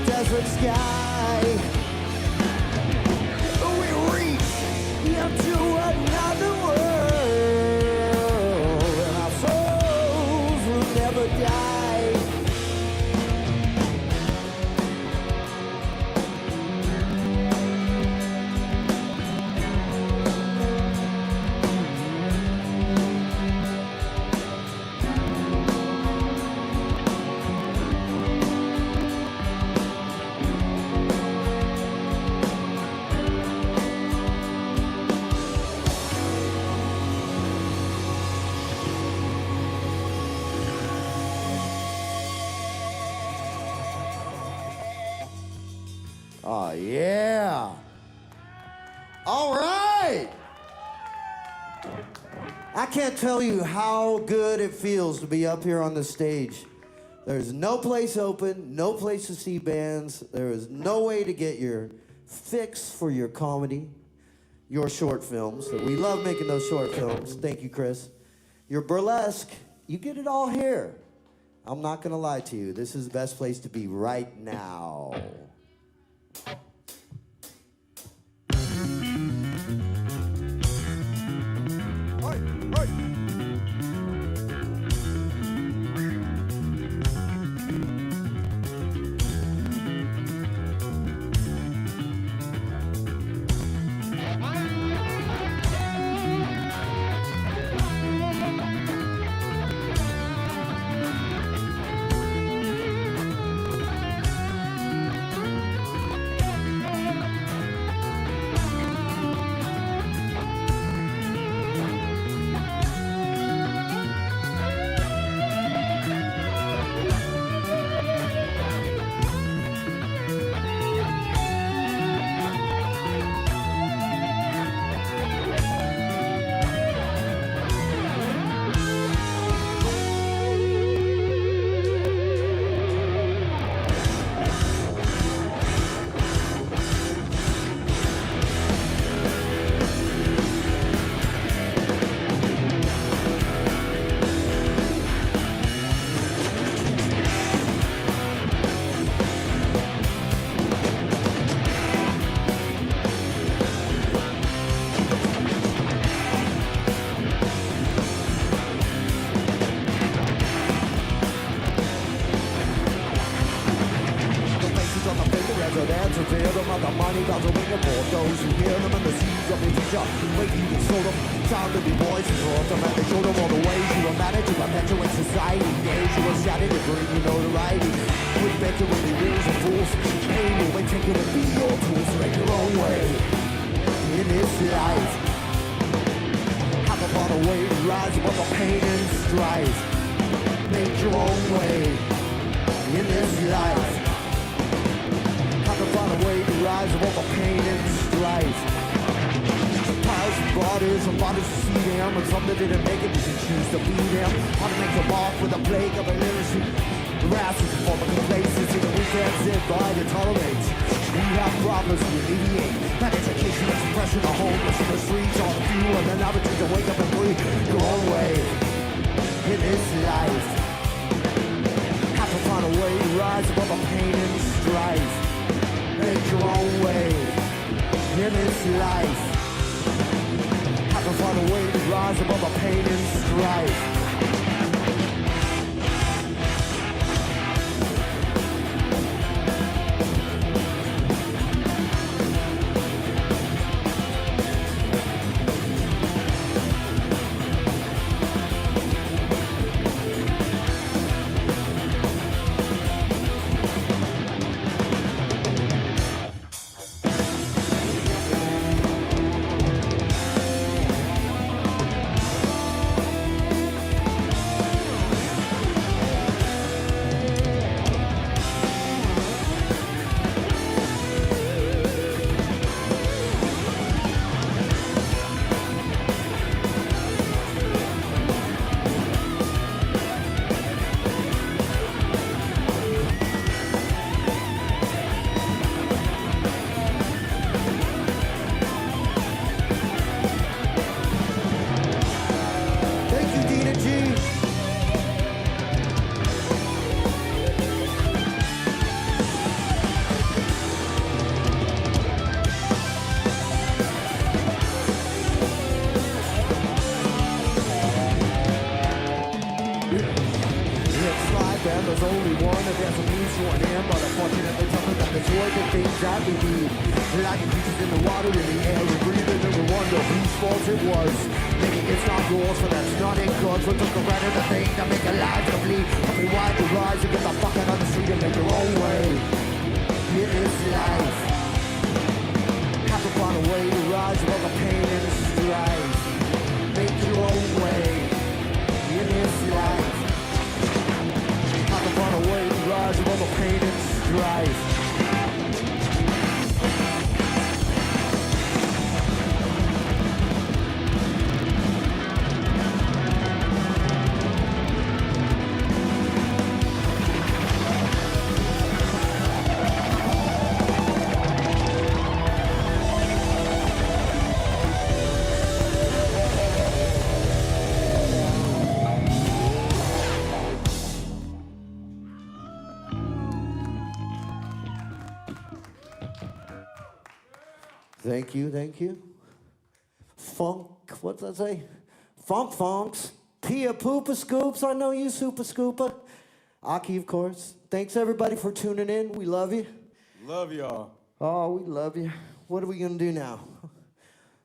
Desert sky, we reach into another world, and our souls will never die. Oh, yeah. All right. I can't tell you how good it feels to be up here on the stage. There's no place open, no place to see bands. There is no way to get your fix for your comedy, your short films. We love making those short films. Thank you, Chris. Your burlesque, you get it all here. I'm not going to lie to you. This is the best place to be right now. money goes a wing for those who hear them and the seeds of his shop. Waiting to show them, time to be boys and brought them and they show them all the ways you were managed to perpetuate society. Days you were shattered to bring you notoriety. With better when the wheels are fools. Pain will wait taking to be your tools to make your own way in this life. Have upon a way to rise above the pain and strife. Make your own way in this life. Have to find a way to rise above the pain and strife. daughters and fathers to see them, and some that didn't make it, you can choose to be them. How to make them off with a plague of illiteracy. The rest is a form of complacency that we can't sit by to tolerate. We have problems we alleviate. That education, expression, the homeless in the streets, all the few, and then average to wake up and breathe your own way in this life. Have to find a way to rise above the pain and strife. Make your own way in this life. Have to find a way to rise above the pain and strife. There's only one, and there's a means to an end, but unfortunately tougher than the joy the things that we need. Like creatures in the water, in the air, we breathe it, and we wonder whose fault it was. Maybe it's not yours, but that's not in good. We took the right of the thing that make a life to bleed. Help me wide the rise and get the fuck out of the street and make your own way. It is life. Have to find a way to rise above the pain and the strife. Make your own way. It is life. Find a way to rise above the pain and strife. Thank you, thank you. Funk, what's that say? Funk Funks. Pia Poopa Scoops, I know you, Super Scooper. Aki, of course. Thanks, everybody, for tuning in. We love you. Love y'all. Oh, we love you. What are we going to do now?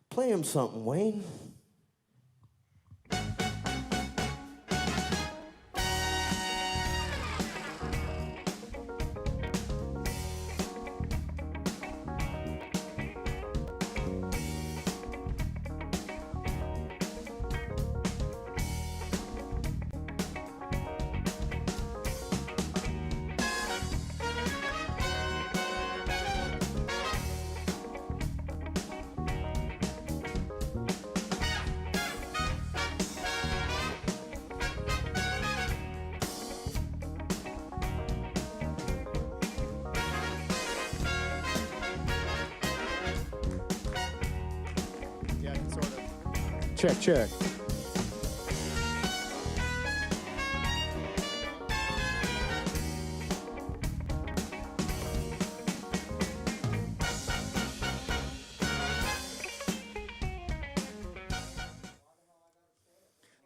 Play him something, Wayne. Check, check.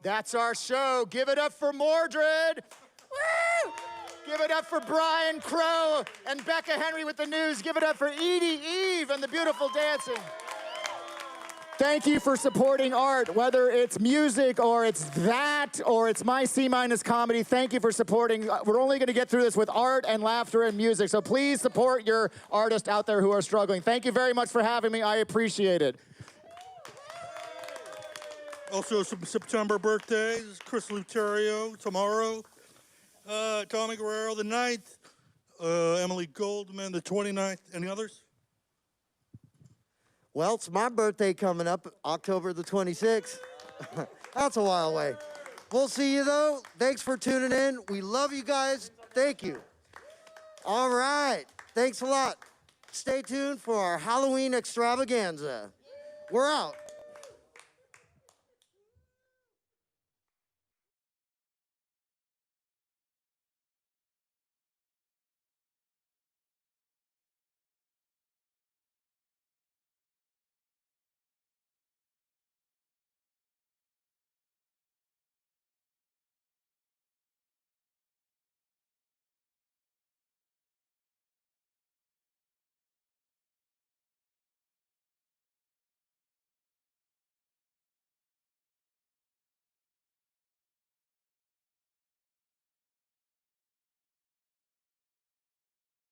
That's our show. Give it up for Mordred. Woo! Give it up for Brian Crow and Becca Henry with the news. Give it up for Edie Eve and the beautiful dancing. Thank you for supporting art, whether it's music or it's that or it's my C- comedy. Thank you for supporting. We're only going to get through this with art and laughter and music, so please support your artists out there who are struggling. Thank you very much for having me. I appreciate it. Also, some September birthdays. Chris Luterio tomorrow. Tommy Guerrero the 9th. Emily Goldman the 29th. Any others? Well, it's my birthday coming up, October the 26th. That's a while away. We'll see you, though. Thanks for tuning in. We love you guys. Thank you. All right. Thanks a lot. Stay tuned for our Halloween extravaganza. We're out.